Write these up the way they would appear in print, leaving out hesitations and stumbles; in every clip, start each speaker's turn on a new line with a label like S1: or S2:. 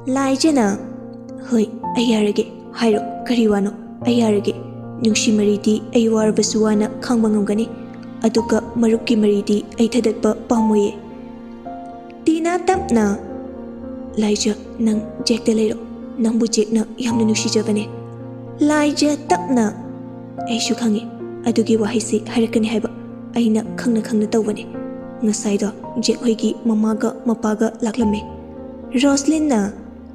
S1: ꯂꯥꯏꯖꯅ ꯍꯣꯏ ꯑꯩ ꯌꯥꯔꯒꯦ ꯍꯥꯏꯔꯣ ꯀꯔꯤ ꯋꯥꯅꯣ ꯑꯩ ꯌꯥꯔꯒꯦ ꯅꯨꯡꯁꯤ ꯃꯔꯤꯗꯤ ꯑꯩ ꯋꯥꯔꯕꯁꯨ ꯋꯥꯅ ꯈꯥꯡꯕ ꯉꯝꯒꯅꯤ ꯑꯗꯨꯒ ꯃꯔꯨꯞꯀꯤ ꯃꯔꯤꯗꯤ ꯑꯩ ꯊꯗꯠꯄ ꯄꯥꯝꯃꯣꯏꯌꯦ ꯇꯤꯅꯥ ꯇꯞꯅ ꯂꯥꯏꯖ ꯅꯪ ꯖꯦꯛꯇ ꯂꯩꯔꯣ ꯅꯪꯕꯨ ꯖꯦꯛꯅ ꯌꯥꯝꯅ ꯅꯨꯡꯁꯤꯖꯕꯅꯦ ꯂꯥꯏꯖ ꯇꯞꯅ ꯑꯩꯁꯨ ꯈꯪꯉꯤ ꯑꯗꯨꯒꯤ ꯋꯥꯍꯩꯁꯤ ꯍꯥꯏꯔꯛꯀꯅꯤ ꯍꯥꯏꯕ ꯑꯩꯅ ꯈꯪꯅ ꯈꯪꯅ ꯇꯧꯕꯅꯦ ꯉꯁꯥꯏꯗꯣ ꯖꯦꯛ ꯍꯣꯏꯒꯤ ꯃꯃꯥꯒ ꯃꯄꯥꯒ ꯂꯥꯛꯂꯝꯃꯦ ꯔꯣꯁꯂꯤꯟꯅ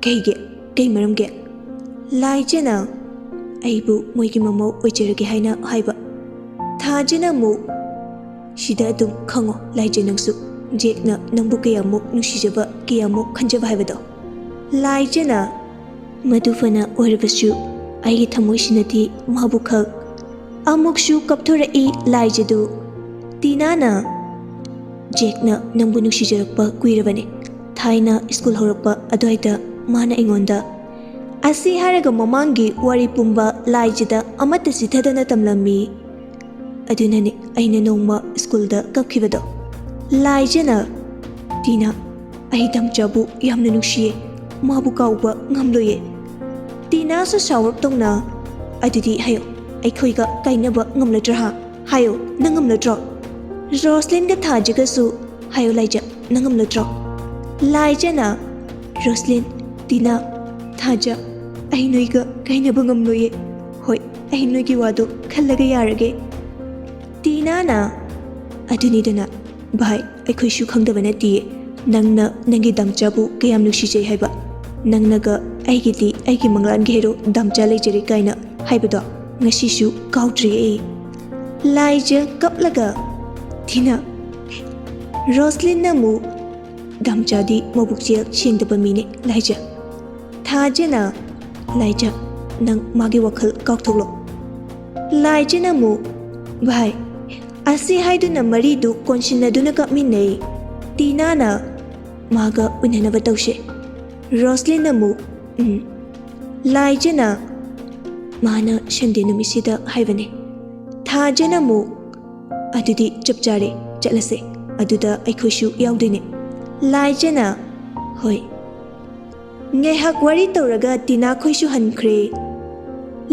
S1: ꯀꯩ ꯃꯔꯝꯒꯤ ꯂꯥꯏꯖꯅ ꯑꯩꯕꯨ ꯃꯣꯏꯒꯤ ꯃꯃꯧ ꯑꯣꯏꯖꯔꯒꯦ ꯍꯥꯏꯅ ꯍꯥꯏꯕ ꯊꯥꯖꯅ ꯑꯃꯨꯛ ꯁꯤꯗ ꯑꯗꯨꯝ ꯈꯪꯉꯣ ꯂꯥꯏꯖ ꯅꯪꯁꯨ ꯖꯦꯛꯅ ꯅꯪꯕꯨ ꯀꯌꯥꯃꯨꯛ ꯅꯨꯡꯁꯤꯖꯕ ꯀꯌꯥꯃꯨꯛ ꯈꯟꯖꯕ ꯍꯥꯏꯕꯗꯣ ꯂꯥꯏꯖꯅ ꯃꯗꯨ ꯐꯅ ꯑꯣꯏꯔꯕꯁꯨ ꯑꯩꯒꯤ ꯊꯃꯣꯏꯁꯤꯅꯗꯤ ꯃꯥꯕꯨ ꯈꯛ ꯑꯃꯨꯛꯁꯨ ꯀꯞꯊꯣꯔꯛꯏ ꯂꯥꯏꯖꯗꯨ ꯇꯤꯅꯥꯅ ꯖꯦꯛꯅ ꯅꯪꯕꯨ ꯅꯨꯡꯁꯤꯖꯔꯛꯄ ꯀꯨꯏꯔꯕꯅꯦ ꯊꯥꯏꯅ ꯁ꯭ꯀꯨꯜ ꯍꯧꯔꯛꯄ ꯑꯗꯨꯋꯥꯏꯗ ꯃꯥꯅ ꯑꯩꯉꯣꯟꯗ ꯑꯁꯤ ꯍꯥꯏꯔꯒ ꯃꯃꯥꯡꯒꯤ ꯋꯥꯔꯤ ꯄꯨꯝꯕ ꯂꯥꯏꯖꯗ ꯑꯃꯠꯇ ꯆꯤꯊꯗꯅ ꯇꯝꯂꯝꯃꯤ ꯑꯗꯨꯅꯅꯦ ꯑꯩꯅ ꯅꯣꯡꯃ ꯁ꯭ꯀꯨꯜꯗ ꯀꯞꯈꯤꯕꯗꯣ ꯂꯥꯏꯖꯅ ꯇꯤꯅꯥ ꯑꯩ ꯗꯝꯆꯥꯕꯨ ꯌꯥꯝꯅ ꯅꯨꯡꯁꯤꯌꯦ ꯃꯥꯕꯨ ꯀꯥꯎꯕ ꯉꯝꯂꯣꯏꯌꯦ ꯇꯤꯅꯥꯁꯨ ꯁꯥꯎꯔꯞꯇꯧꯅ ꯑꯗꯨꯗꯤ ꯍꯥꯏꯌꯣ ꯑꯩꯈꯣꯏꯒ ꯀꯥꯏꯅꯕ ꯉꯝꯂꯗ꯭ꯔꯥ ꯍꯥꯏꯌꯣ ꯅꯪ ꯉꯝꯂꯗ꯭ꯔꯣ ꯔꯣꯁꯂꯤꯟꯒ ꯊꯥꯖꯒꯁꯨ ꯍꯥꯏꯌꯣ ꯂꯥꯏꯖ ꯅꯪ ꯉꯝꯂꯗ꯭ꯔꯣ ꯂꯥꯏꯖꯅ ꯔꯣꯁꯂꯤꯟ ꯇꯤꯅꯥ ꯊꯥꯖ ꯑꯩ ꯅꯣꯏꯒ ꯀꯥꯏꯅꯕ ꯉꯝꯂꯣꯏꯌꯦ ꯍꯣꯏ ꯑꯩ ꯅꯣꯏꯒꯤ ꯋꯥꯗꯣ ꯈꯜꯂꯒ ꯌꯥꯔꯒꯦ ꯇꯤꯅꯥꯅ ꯑꯗꯨꯅꯤꯗꯅ ꯚꯥꯏ ꯑꯩꯈꯣꯏꯁꯨ ꯈꯪꯗꯕ ꯅꯠꯇꯤꯌꯦ ꯅꯪꯅ ꯅꯪꯒꯤ ꯗꯝꯆꯥꯕꯨ ꯀꯌꯥꯝ ꯅꯨꯡꯁꯤꯖꯩ ꯍꯥꯏꯕ ꯅꯪꯅꯒ ꯑꯩꯒꯤꯗꯤ ꯑꯩꯒꯤ ꯃꯪꯂꯥꯟꯒꯤ ꯍꯦꯔꯣ ꯗꯝꯆꯥ ꯂꯩꯖꯔꯦ ꯀꯥꯏꯅ ꯍꯥꯏꯕꯗꯣ ꯉꯁꯤꯁꯨ ꯀꯥꯎꯗ꯭ꯔꯤ ꯑꯩ ꯂꯥꯏꯖ ꯀꯞꯂꯒ ꯇꯤꯅꯥ ꯔꯣꯁꯂꯤꯟꯅ ꯑꯃꯨꯛ ꯗꯝꯆꯥꯗꯤ ꯃꯕꯨꯛꯆꯦꯜ ꯁꯦꯡꯗꯕ ꯃꯤꯅꯦ ꯂꯥꯏꯖ ꯊꯥꯖꯅ ꯂꯥꯏꯖ ꯅꯪ ꯃꯥꯒꯤ ꯋꯥꯈꯜ ꯀꯥꯎꯊꯣꯛꯂꯣ ꯂꯥꯏꯖꯅ ꯑꯃꯨꯛ ꯚꯥꯏ ꯑꯁꯤ ꯍꯥꯏꯗꯨꯅ ꯃꯔꯤꯗꯨ ꯀꯣꯟꯁꯤꯟꯅꯗꯨꯅ ꯀꯞꯃꯤꯟꯅꯩ ꯇꯤꯅꯥꯅ ꯃꯥꯒ ꯎꯅꯅꯕ ꯇꯧꯁꯦ ꯔꯣꯁꯂꯤꯟꯅ ꯑꯃꯨꯛ ꯂꯥꯏꯖꯅ ꯃꯥꯅ ꯁꯟꯗꯦ ꯅꯨꯃꯤꯠꯁꯤꯗ ꯍꯥꯏꯕꯅꯦ ꯊꯥꯖꯅ ꯑꯃꯨꯛ ꯑꯗꯨꯗꯤ ꯆꯞ ꯆꯥꯔꯦ ꯆꯠꯂꯁꯦ ꯑꯗꯨꯗ ꯑꯩꯈꯣꯏꯁꯨ ꯌꯥꯎꯗꯣꯏꯅꯦ ꯂꯥꯏꯖꯅ ꯍꯣꯏ ꯉꯥꯏꯍꯥꯛ ꯋꯥꯔꯤ ꯇꯧꯔꯒ ꯇꯤꯅꯥ ꯈꯣꯏꯁꯨ ꯍꯟꯈ꯭ꯔꯦ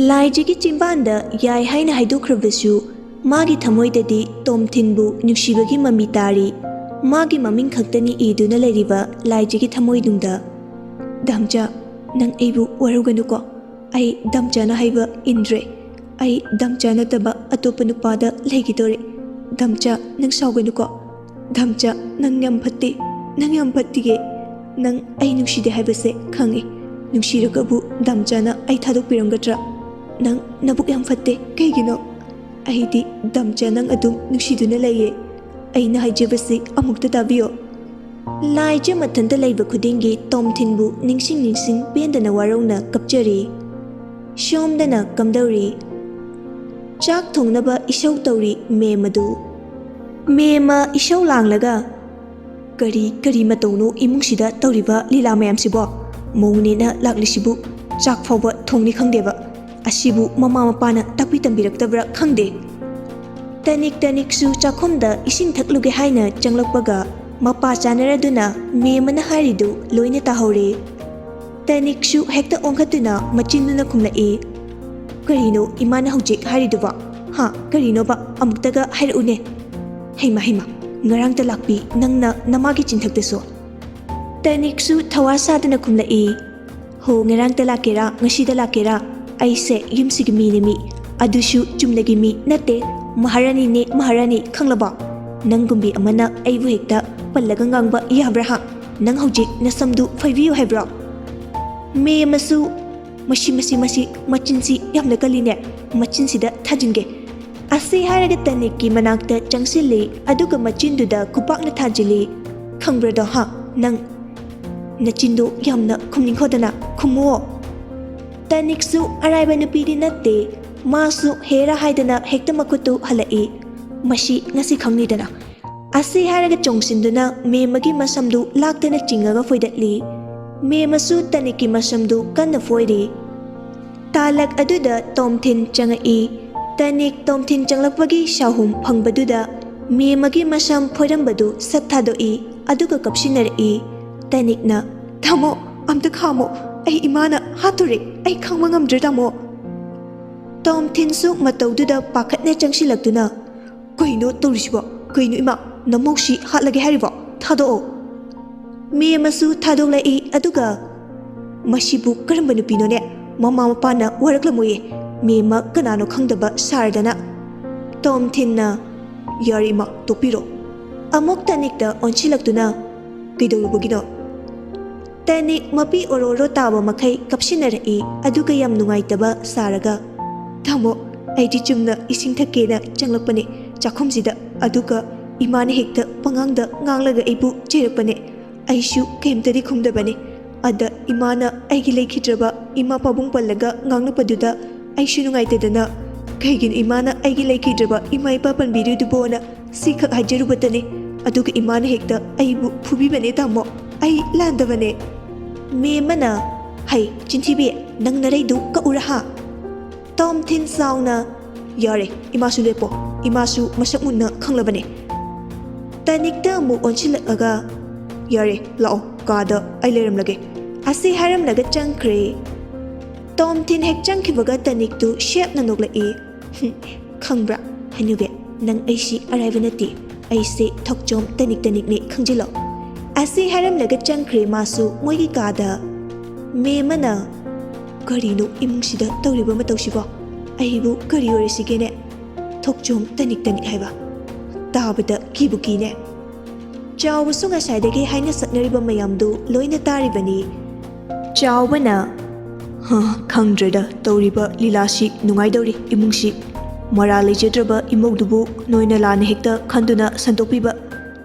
S1: ꯂꯥꯏꯖꯒꯤ ꯆꯤꯝꯕꯥꯟꯗ ꯌꯥꯏ ꯍꯥꯏꯅ ꯍꯥꯏꯗꯣꯛꯈ꯭ꯔꯕꯁꯨ ꯃꯥꯒꯤ ꯊꯃꯣꯏꯗꯗꯤ ꯇꯣꯝꯊꯤꯟꯕꯨ ꯅꯨꯡꯁꯤꯕꯒꯤ ꯃꯃꯤ ꯇꯥꯔꯤ ꯃꯥꯒꯤ ꯃꯃꯤꯡ ꯈꯛꯇꯅꯤ ꯏꯗꯨꯅ ꯂꯩꯔꯤꯕ ꯂꯥꯏꯖꯒꯤ ꯊꯃꯣꯏꯅꯨꯡꯗ ꯗꯝꯆꯥ ꯅꯪ ꯑꯩꯕꯨ ꯋꯥꯔꯧꯒꯅꯨꯀꯣ ꯑꯩ ꯗꯝꯆꯥꯅ ꯍꯥꯏꯕ ꯏꯟꯗ꯭ꯔꯦ ꯑꯩ ꯗꯝꯆꯥ ꯅꯠꯇꯕ ꯑꯇꯣꯞꯄ ꯅꯨꯄꯥꯗ ꯂꯩꯈꯤꯗꯣꯔꯦ ꯗꯝꯆꯥ ꯅꯪ ꯁꯥꯎꯒꯅꯨꯀꯣ ꯗꯝꯆꯥ ꯅꯪ ꯌꯥꯝ ꯐꯠꯇꯦ ꯅꯪ ꯌꯥꯝ ꯐꯠꯇꯤꯌꯦ ꯅꯪ ꯑꯩ ꯅꯨꯡꯁꯤꯗꯦ ꯍꯥꯏꯕꯁꯦ ꯈꯪꯉꯤ ꯅꯨꯡꯁꯤꯔꯒꯕꯨ ꯗꯝꯆꯥꯅ ꯑꯩ ꯊꯥꯗꯣꯛꯄꯤꯔꯝꯒꯗ꯭ꯔꯥ ꯅꯪ ꯅꯕꯨꯛ ꯌꯥꯝ ꯐꯠꯇꯦ ꯀꯩꯒꯤꯅꯣ ꯑꯩꯗꯤ ꯗꯝꯆꯥ ꯅꯪ ꯑꯗꯨꯝ ꯅꯨꯡꯁꯤꯗꯨꯅ ꯂꯩꯌꯦ ꯑꯩꯅ ꯍꯥꯏꯖꯕꯁꯤ ꯑꯃꯨꯛꯇ ꯇꯥꯕꯤꯌꯣ ꯂꯥꯏꯖ ꯃꯊꯟꯇ ꯂꯩꯕ ꯈꯨꯗꯤꯡꯒꯤ ꯇꯣꯝꯊꯤꯟꯕꯨ ꯅꯤꯡꯁꯤꯡ ꯄꯦꯟꯗꯅ ꯋꯥꯔꯧꯅ ꯀꯞꯆꯔꯤ ꯁꯣꯝꯗꯅ ꯀꯝꯗꯧꯔꯤ ꯆꯥꯛ ꯊꯣꯡꯅꯕ ꯏꯁꯧ ꯇꯧꯔꯤ ꯃꯦꯝ ꯑꯗꯨ ꯃꯦꯝꯃ ꯏꯁꯧ ꯂꯥꯡꯂꯒ ꯀꯔꯤ ꯃꯇꯧꯅꯣ ꯏꯃꯨꯡꯁꯤꯗ ꯇꯧꯔꯤꯕ ꯂꯤꯂꯥ ꯃꯌꯥꯝꯁꯤꯕꯣ ꯃꯧꯅꯦꯅ ꯂꯥꯛꯂꯤꯁꯤꯕꯨ ꯆꯥꯛ ꯐꯥꯎꯕ ꯊꯣꯡꯅꯤ ꯈꯪꯗꯦꯕ ꯑꯁꯤꯕꯨ ꯃꯃꯥ ꯃꯄꯥꯅ ꯇꯥꯛꯄꯤ ꯇꯝꯕꯤꯔꯛꯇꯕ꯭ꯔꯥ ꯈꯪꯗꯦ ꯇꯅꯤꯛꯁꯨ ꯆꯥꯛꯈꯨꯝꯗ ꯏꯁꯤꯡ ꯊꯛꯂꯨꯒꯦ ꯍꯥꯏꯅ ꯆꯪꯂꯛꯄꯒ ꯃꯄꯥ ꯆꯥꯅꯔꯗꯨꯅ ꯃꯦꯝꯃꯅ ꯍꯥꯏꯔꯤꯗꯨ ꯂꯣꯏꯅ ꯇꯥꯍꯧꯔꯦ ꯇꯅꯤꯛꯁꯨ ꯍꯦꯛꯇ ꯑꯣꯟꯈꯠꯇꯨꯅ ꯃꯆꯤꯟꯗꯨꯅ ꯈꯨꯝꯂꯛꯏ ꯀꯔꯤꯅꯣ ꯏꯃꯥꯅ ꯍꯧꯖꯤꯛ ꯍꯥꯏꯔꯤꯗꯨꯕꯣ ꯀꯔꯤꯅꯣꯕ ꯑꯃꯨꯛꯇꯒ ꯍꯥꯏꯔꯛꯎꯅꯦ ꯍꯩꯃ ꯉꯔꯥꯡꯇ ꯂꯥꯛꯄꯤ ꯅꯪꯅ ꯅꯃꯥꯒꯤ ꯆꯤꯟꯊꯛꯇꯁꯨ ꯇꯅꯤꯛꯁꯨ ꯊꯋꯥ ꯁꯥꯗꯅ ꯈꯨꯝꯂꯛꯏ ꯍꯣ ꯉꯔꯥꯡꯇ ꯂꯥꯛꯀꯦꯔꯥ ꯉꯁꯤꯗ ꯂꯥꯛꯀꯦꯔꯥ ꯑꯩꯁꯦ ꯌꯨꯝꯁꯤꯒꯤ ꯃꯤꯅꯦ ꯃꯤ ꯑꯗꯨꯁꯨ ꯆꯨꯝꯅꯒꯤ ꯃꯤ ꯅꯠꯇꯦ ꯃꯍꯥꯔꯥꯅꯤꯅꯦ ꯃꯍꯥꯔꯥꯅꯤ ꯈꯪꯂꯕꯣ ꯅꯪꯒꯨꯝꯕꯤ ꯑꯃꯅ ꯑꯩꯕꯨ ꯍꯦꯛꯇ ꯄꯜꯂꯒ ꯉꯥꯡꯕ ꯌꯥꯕ꯭ꯔꯥ ꯅꯪ ꯍꯧꯖꯤಕ್ ꯅꯁꯝꯗꯨ ꯐꯩꯕꯤꯌꯨ ꯍꯥꯏꯕ꯭ꯔꯣ ꯃꯦꯝꯃꯁꯨ ꯃꯁꯤ ꯃꯆꯤꯟꯁꯤ ꯌꯥꯝꯅ ꯀꯜꯂꯤꯅꯦ ꯃꯆꯤꯟꯁꯤꯗ ꯊꯥꯖꯤꯟꯒꯦ ꯑꯁꯤ ꯍꯥꯏꯔꯒ ꯇꯅꯤꯛꯀꯤ ꯃꯅꯥꯛꯇ ꯆꯪꯁꯤꯜꯂꯤ ꯑꯗꯨꯒ ꯃꯆꯤꯟꯗꯨꯗ ꯈꯨꯄꯥꯛꯅ ꯊꯥꯖꯤꯜꯂꯤ ꯈꯪꯕ꯭ꯔꯗꯣ ꯅꯪ ꯅꯆꯤꯟꯗꯣ ꯌꯥꯝꯅ ꯈꯨꯝꯅꯤꯡꯈꯣꯗꯅ ꯈꯨꯝꯃꯨꯑꯣ ꯇꯅꯤꯛꯁꯨ ꯑꯔꯥꯏꯕ ꯅꯨꯄꯤꯗꯤ ꯅꯠꯇꯦ ꯃꯥꯁꯨ ꯍꯦꯔꯥ ꯍꯥꯏꯗꯅ ꯍꯦꯛꯇ ꯃꯈꯨꯠꯇꯨ ꯍꯜꯂꯛꯏ ꯃꯁꯤ ꯉꯁꯤ ꯈꯪꯅꯤꯗꯅ ꯑꯁꯤ ꯍꯥꯏꯔꯒ ꯆꯣꯡꯁꯤꯟꯗꯨꯅ ꯃꯦꯝꯃꯒꯤ ꯃꯁꯝꯗꯨ ꯂꯥꯛꯇꯅ ꯆꯤꯡꯉꯒ ꯐꯣꯏꯗꯠꯂꯤ ꯃꯦꯝꯃꯁꯨ ꯇꯅꯤꯛꯀꯤ ꯃꯁꯝꯗꯨ ꯀꯟꯅ ꯐꯣꯏꯔꯤ ꯇꯥꯂꯛ ꯑꯗꯨꯗ ꯇꯣꯝꯊꯤꯟ ꯆꯪꯉꯛꯏ ꯇꯅꯤꯛ ꯇꯣꯝꯊꯤꯟ ꯆꯪꯂꯛꯄꯒꯤ ꯁꯥꯍꯨꯝ ꯐꯪꯕꯗꯨꯗ ꯃꯦꯝꯃꯒꯤ ꯃꯁꯝ ꯐꯣꯏꯔꯝꯕꯗꯨ ꯁꯠ ꯊꯥꯗꯣꯛꯏ ꯑꯗꯨꯒ ꯀꯞꯁꯤꯟꯅꯔꯛꯏ ꯇꯅꯤꯛꯅ ꯊꯝꯃꯣ ꯑꯝꯇ ꯈꯥꯝꯃꯣ ꯑꯩ ꯏꯃꯥꯅ ꯍꯥꯠꯇꯣꯔꯦ ꯑꯩ ꯈꯪꯕ ꯉꯝꯗ꯭ꯔꯦ ꯇꯥꯃꯣ ꯇꯣꯝ ꯊꯤꯟꯁꯨ ꯃꯇꯧꯗꯨꯗ ꯄꯥꯈꯠꯅ ꯆꯪꯁꯤꯜꯂꯛꯇꯨꯅ ꯀꯩꯅꯣ ꯇꯧꯔꯤꯁꯤꯕꯣ ꯀꯩꯅꯣ ꯏꯃꯥ ꯅꯃꯧꯁꯤ ꯍꯥꯠꯂꯒꯦ ꯍꯥꯏꯔꯤꯕꯣ ꯊꯥꯗꯣꯛꯑꯣ ꯃꯦꯝꯃꯁꯨ ꯊꯥꯗꯣꯛꯂꯛꯏ ꯑꯗꯨꯒ ꯃꯁꯤꯕꯨ ꯀꯔꯝꯕ ꯅꯨꯄꯤꯅꯣꯅꯦ ꯃꯃꯥ ꯃꯄꯥꯅ ꯋꯥꯔꯛꯂꯝꯃꯣꯏꯌꯦ ꯃꯦꯝꯃ ꯀꯅꯥꯅꯣ ꯈꯪꯗꯕ ꯁꯥꯔꯗꯅ ꯇꯣꯝ ꯊꯤꯟꯅ ꯌꯥꯔꯦ ꯏꯃꯥ ꯇꯣꯛꯄꯤꯔꯣ ꯑꯃꯨꯛ ꯇꯅꯤꯛꯇ ꯑꯣꯟꯁꯤꯜꯂꯛꯇꯨꯅ ꯀꯩꯗꯧꯔꯨꯕꯒꯤꯅꯣ ꯇꯅꯤꯛ ꯃꯄꯤ ꯑꯣꯔꯣꯔꯣ ꯇꯥꯕ ꯃꯈꯩ ꯀꯞꯁꯤꯟꯅꯔꯛꯏ ꯑꯗꯨꯒ ꯌꯥꯝ ꯅꯨꯡꯉꯥꯏꯇꯕ ꯁꯥꯔꯒ ꯇꯥꯃꯣ ꯑꯩꯗꯤ ꯆꯨꯝꯅ ꯏꯁꯤꯡ ꯊꯛꯀꯦꯅ ꯆꯪꯂꯛꯄꯅꯦ ꯆꯥꯛꯈꯨꯝꯁꯤꯗ ꯑꯗꯨꯒ ꯏꯃꯥꯅ ꯍꯦꯛꯇ ꯄꯉꯥꯡꯗ ꯉꯥꯡꯂꯒ ꯑꯩꯕꯨ ꯆꯩꯔꯛꯄꯅꯦ ꯑꯩꯁꯨ ꯀꯩꯝꯇꯗꯤ ꯈꯨꯝꯗꯕꯅꯦ ꯑꯗ ꯏꯃꯥꯅ ꯑꯩꯒꯤ ꯂꯩꯈꯤꯗ꯭ꯔꯕ ꯏꯃꯥ ꯄꯥꯕꯨꯡ ꯄꯜꯂꯒ ꯉꯥꯡꯂꯛꯄꯗꯨꯗ ꯑꯩꯁꯨ ꯅꯨꯡꯉꯥꯏꯇꯗꯅ ꯀꯩꯒꯤꯅꯣ ꯏꯃꯥꯅ ꯑꯩꯒꯤ ꯂꯩꯈꯤꯗ꯭ꯔꯕ ꯏꯃꯥ ꯏꯄꯥ ꯄꯟꯕꯤꯔꯤꯗꯨꯕꯣꯅ ꯁꯤꯈꯛ ꯍꯥꯏꯖꯔꯨꯕꯇꯅꯤ ꯑꯗꯨꯒ ꯏꯃꯥꯅ ꯍꯦꯛꯇ ꯑꯩꯕꯨ ꯐꯨꯕꯤꯕꯅꯦ ꯇꯥꯃꯣ ꯑꯩ ꯂꯥꯟꯗꯕꯅꯦ ꯃꯦꯝꯃꯅ ꯍꯩ ꯆꯤꯟꯊꯤꯕꯤ ꯅꯪ ꯅꯔꯩꯗꯨ ꯀꯛꯎꯔꯥ ꯍꯥ ꯇꯣꯝ ꯊꯤꯟ ꯆꯥꯎꯅ ꯌꯥꯔꯦ ꯏꯃꯥꯁꯨ ꯂꯦꯞꯄꯣ ꯏꯃꯥꯁꯨ ꯃꯁꯛ ꯃꯨꯟꯅ ꯈꯪꯂꯕꯅꯦ ꯇꯅꯤꯛꯇ ꯑꯃꯨꯛ ꯑꯣꯟꯁꯤꯜꯂꯛꯑꯒ ꯌꯥꯔꯦ ꯂꯥꯛꯑꯣ ꯀꯥꯗ ꯑꯩ ꯂꯩꯔꯝꯂꯒꯦ ꯑꯁꯤ ꯍꯥꯏꯔꯝꯂꯒ ꯆꯪꯈ꯭ꯔꯦ ꯇꯣꯝ ꯊꯤꯟ ꯍꯦꯛ ꯆꯪꯈꯤꯕꯒ ꯇꯅꯤꯛꯇꯨ ꯁꯦꯞꯅ ꯅꯣꯛꯂꯛꯏ ꯈꯪꯕ꯭ꯔꯥ ꯍꯅꯨꯕꯤ ꯅꯪ ꯑꯩꯁꯤ ꯑꯔꯥꯏꯕ ꯅꯠꯇꯦ ꯑꯩꯁꯦ ꯊꯣꯛꯆꯣꯝ ꯇꯅꯤꯛꯅꯦ ꯈꯪꯖꯤꯜꯂꯣ ꯑꯁꯤ ꯍꯥꯏꯔꯝꯂꯒ ꯆꯪꯈ꯭ꯔꯦ ꯃꯥꯁꯨ ꯃꯣꯏꯒꯤ ꯀꯥꯗ ꯃꯦꯝꯃꯅ ꯀꯔꯤꯅꯣ ꯏꯃꯨꯡꯁꯤꯗ ꯇꯧꯔꯤꯕ ꯃꯇꯧꯁꯤꯕꯣ ꯑꯩꯕꯨ ꯀꯔꯤ ꯑꯣꯏꯔꯤꯁꯤꯒꯦꯅꯦ ꯊꯣꯛꯆꯣꯝ ꯇꯅꯤꯛ ꯍꯥꯏꯕ ꯇꯥꯕꯗ ꯀꯤꯕꯨ ꯀꯤꯅꯦ ꯆꯥꯎꯕꯁꯨ ꯉꯁꯥꯏꯗꯒꯤ ꯍꯥꯏꯅ ꯁꯛꯅꯔꯤꯕ ꯃꯌꯥꯝꯗꯨ ꯂꯣꯏꯅ ꯇꯥꯔꯤꯕꯅꯤ ꯆꯥꯎꯕꯅ ꯈꯪꯗ꯭ꯔꯦꯗ ꯇꯧꯔꯤꯕ ꯂꯤꯂꯥꯁꯤ ꯅꯨꯡꯉꯥꯏꯗꯧꯔꯤ ꯏꯃꯨꯡꯁꯤ ꯃꯔꯥ ꯂꯩꯖꯗ꯭ꯔꯕ ꯏꯃꯧꯗꯨꯕꯨ ꯅꯣꯏꯅ ꯂꯥꯟꯅ ꯍꯦꯛꯇ ꯈꯟꯗꯨꯅ ꯁꯟꯗꯣꯛꯄꯤꯕ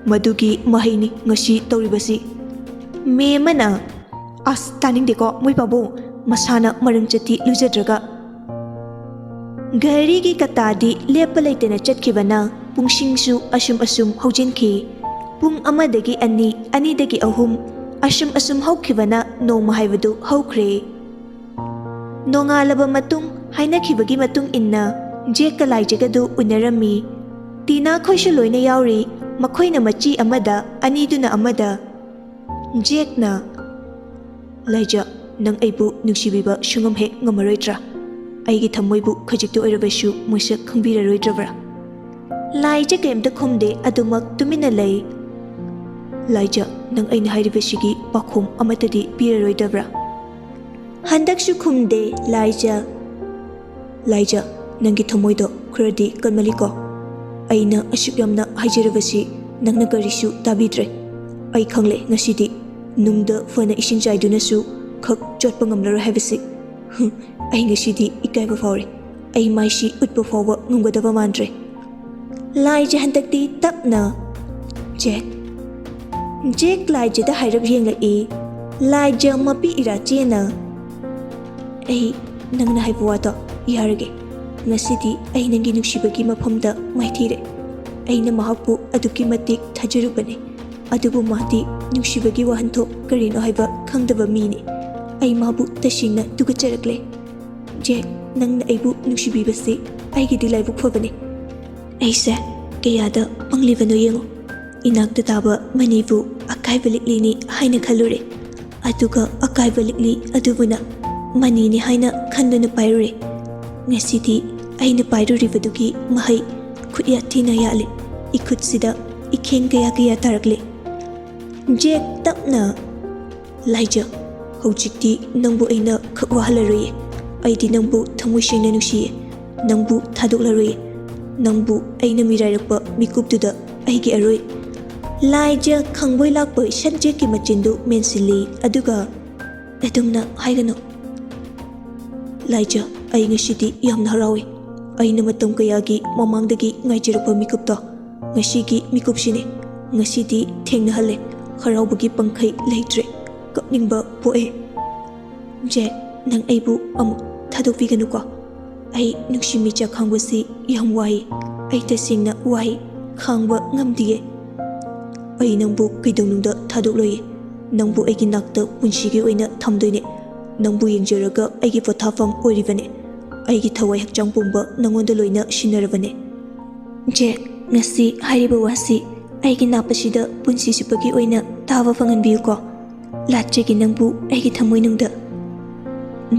S1: ꯃꯗꯨꯒꯤ ꯃꯍꯩꯅꯤ ꯉꯁꯤ ꯇꯧꯔꯤꯕꯁꯤ ꯃꯦꯝꯃꯅ ꯑꯁ ꯇꯥꯅꯤꯡꯗꯦꯀꯣ ꯃꯣꯏ ꯄꯥꯕꯨꯡ ꯃꯁꯥꯅ ꯃꯔꯝ ꯆꯠꯇꯤ ꯂꯨꯖꯗ꯭ꯔꯒ ꯘꯔꯤꯒꯤ ꯀꯇꯥꯗꯤ ꯂꯦꯞꯄ ꯂꯩꯇꯅ ꯆꯠꯈꯤꯕꯅ ꯄꯨꯡꯁꯤꯡꯁꯨ ꯑꯁꯨꯝ ꯍꯧꯖꯤꯟꯈꯤ ꯄꯨꯡ ꯑꯃꯗꯒꯤ ꯑꯅꯤ ꯑꯅꯤꯗꯒꯤ ꯑꯍꯨꯝ ꯑꯁꯨꯝ ꯍꯧꯈꯤꯕꯅ ꯅꯣꯡꯃ ꯍꯥꯏꯕꯗꯨ ꯍꯧꯈ꯭ꯔꯦ ꯅꯣꯡꯉꯥꯜꯂꯕ ꯃꯇꯨꯡ ꯍꯥꯏꯅꯈꯤꯕꯒꯤ ꯃꯇꯨꯡ ꯏꯟꯅ ꯖꯦꯛꯀ ꯂꯥꯏꯖꯒꯗꯨ ꯎꯅꯔꯝꯃꯤ ꯇꯤꯅꯥ ꯈꯣꯏꯁꯨ ꯂꯣꯏꯅ ꯌꯥꯎꯔꯤ ꯃꯈꯣꯏꯅ ꯃꯆꯤ ꯑꯃꯗ ꯑꯅꯤꯗꯨꯅ ꯑꯃꯗ ꯖꯦꯛꯅ ꯂꯥꯏꯖ ꯅꯪ ꯑꯩꯕꯨ ꯅꯨꯡꯁꯤꯕꯤꯕ ꯁꯨꯡꯉꯝ ꯍꯦꯛ ꯉꯝꯃꯔꯣꯏꯗ꯭ꯔꯥ ꯑꯩꯒꯤ ꯊꯃꯣꯏꯕꯨ ꯈꯖꯤꯛꯇ ꯑꯣꯏꯔꯕꯁꯨ ꯃꯁꯛ ꯈꯪꯕꯤꯔꯔꯣꯏꯗ꯭ꯔꯕ꯭ꯔꯥ ꯂꯥꯏꯖ ꯀꯩꯝꯇ ꯈꯨꯝꯗꯦ ꯑꯗꯨꯃꯛ ꯇꯨꯃꯤꯟꯅ ꯂꯩ ꯂꯥꯏꯖ ꯅꯪ ꯑꯩꯅ ꯍꯥꯏꯔꯤꯕꯁꯤꯒꯤ ꯄꯥꯎꯈꯨꯝ ꯑꯃꯠꯇꯗꯤ ꯄꯤꯔꯔꯣꯏꯗꯕ꯭ꯔꯥ ꯍꯟꯗꯛꯁꯨ ꯈꯨꯝꯗꯦ ꯂꯥꯏꯖ ꯅꯪꯒꯤ ꯊꯃꯣꯏꯗꯣ ꯈꯔꯗꯤ ꯀꯟꯃꯜꯂꯤꯀꯣ ꯑꯩꯅ ꯑꯁꯨꯛ ꯌꯥꯝꯅ ꯍꯥꯏꯖꯔꯕꯁꯤ ꯅꯪꯅ ꯀꯔꯤꯁꯨ ꯇꯥꯕꯤꯗ꯭ꯔꯦ ꯑꯩ ꯈꯪꯂꯦ ꯉꯁꯤꯗꯤ ꯅꯨꯡꯗ ꯐꯅ ꯏꯁꯤꯡ ꯆꯥꯏꯗꯨꯅꯁꯨ ꯈꯛ ꯆꯣꯠꯄ ꯉꯝꯂꯔꯣꯏ ꯍꯥꯏꯕꯁꯤ ꯑꯩ ꯉꯁꯤꯗꯤ ꯏꯀꯥꯏꯕ ꯐꯥꯎꯔꯦ ꯑꯩ ꯃꯥꯏꯁꯤ ꯎꯠꯄ ꯐꯥꯎꯕ ꯉꯝꯒꯗꯕ ꯃꯥꯟꯗ꯭ꯔꯦ ꯂꯥꯏꯖ ꯍꯟꯗꯛꯇꯤ ꯇꯞꯅ ꯖꯦꯛ ꯂꯥꯏꯖꯗ ꯍꯥꯏꯔꯞ ꯌꯦꯡꯂꯛꯏ ꯂꯥꯏꯖ ꯃꯄꯤ ꯏꯔꯥꯆꯦꯅ ꯑꯩ ꯅꯪꯅ ꯍꯥꯏꯕ ꯋꯥꯗꯣ ꯌꯥꯔꯒꯦ ꯉꯁꯤꯗꯤ ꯑꯩ ꯅꯪꯒꯤ ꯅꯨꯡꯁꯤꯕꯒꯤ ꯃꯐꯝꯗ ꯃꯥꯏꯊꯤꯔꯦ ꯑꯩꯅ ꯃꯍꯥꯛꯄꯨ ꯑꯗꯨꯛꯀꯤ ꯃꯇꯤꯛ ꯊꯥꯖꯔꯨꯕꯅꯤ ꯑꯗꯨꯕꯨ ꯃꯥꯗꯤ ꯅꯨꯡꯁꯤꯕꯒꯤ ꯋꯥꯍꯟꯊꯣꯛ ꯀꯔꯤꯅꯣ ꯍꯥꯏꯕ ꯈꯪꯗꯕ ꯃꯤꯅꯤ ꯑꯩ ꯃꯥꯕꯨ ꯇꯁꯦꯡꯅ ꯇꯨꯀꯠꯆꯔꯛꯂꯦ ꯖꯦꯛ ꯅꯪꯅ ꯑꯩꯕꯨ ꯅꯨꯡꯁꯤꯕꯤꯕꯁꯤ ꯑꯩꯒꯤꯗꯤ ꯂꯥꯏꯕꯛ ꯐꯕꯅꯤ ꯑꯩꯁꯦ ꯀꯌꯥꯗ ꯄꯪꯂꯤꯕꯅꯣ ꯌꯦꯡꯉꯣ ꯏꯅꯥꯛꯇ ꯇꯥꯕ ꯃꯅꯤꯕꯨ ꯑꯀꯥꯏꯕ ꯂꯤꯛꯂꯤꯅꯤ ꯍꯥꯏꯅ ꯈꯜꯂꯨꯔꯦ ꯑꯗꯨꯒ ꯑꯀꯥꯏꯕ ꯂꯤꯛꯂꯤ ꯑꯗꯨꯕꯨꯅ ꯃꯅꯤꯅꯤ ꯍꯥꯏꯅ ꯈꯟꯗꯨꯅ ꯄꯥꯏꯔꯨꯔꯦ ꯉꯁꯤꯗꯤ ꯑꯩꯅ ꯄꯥꯏꯔꯨꯔꯤꯕꯗꯨꯒꯤ ꯃꯍꯩ ꯈꯨꯠꯌꯥ ꯊꯤꯅ ꯌꯥꯜꯂꯤ इखुदसिदा इखेंग कया कया तारकले जेक तपना लाइजा हौजिक्ति नंबु अइना खकवाहलरोये अइदि नंबु थमोइ सेंना नुसिये नंबु थादोक्लरोये नंबु अइना मिराइरकपा मिकुपतुदा अइगी अरोय लाइजा खंगबोय लाकबोय सनजेकि मचिंदु मेनसिली अदुगा अदुमना हाइगनो लाइजा अइ ngasidi yamna harawi aina matam kayagi mamangdagi ngaijirpa mikupto ngasigi mikupsine ngasidi thengnahalle haraubagi pangkhai leitre kapningba poe je nang aibu amuk thadokpiganu ko ai nuksimi cha khangwasi yam wai ai tasingna wai khangba ngamdiye ai nangbu kaidonungda thadokloye nangbu aigi nakta punshigi oina thamdoine nangbu yengjaraga aigi pothafam oiribane aigi thawai hakchang pumba nangonda loina shinarabane je ngasi hariba wasi aigi napasida punsi sipagi oina tawa fanganbiyu ko ꯂꯥꯠꯆꯒꯦ ꯅꯪꯕꯨ ꯑꯩꯒꯤ ꯊꯃꯣꯏꯅꯨꯡꯗ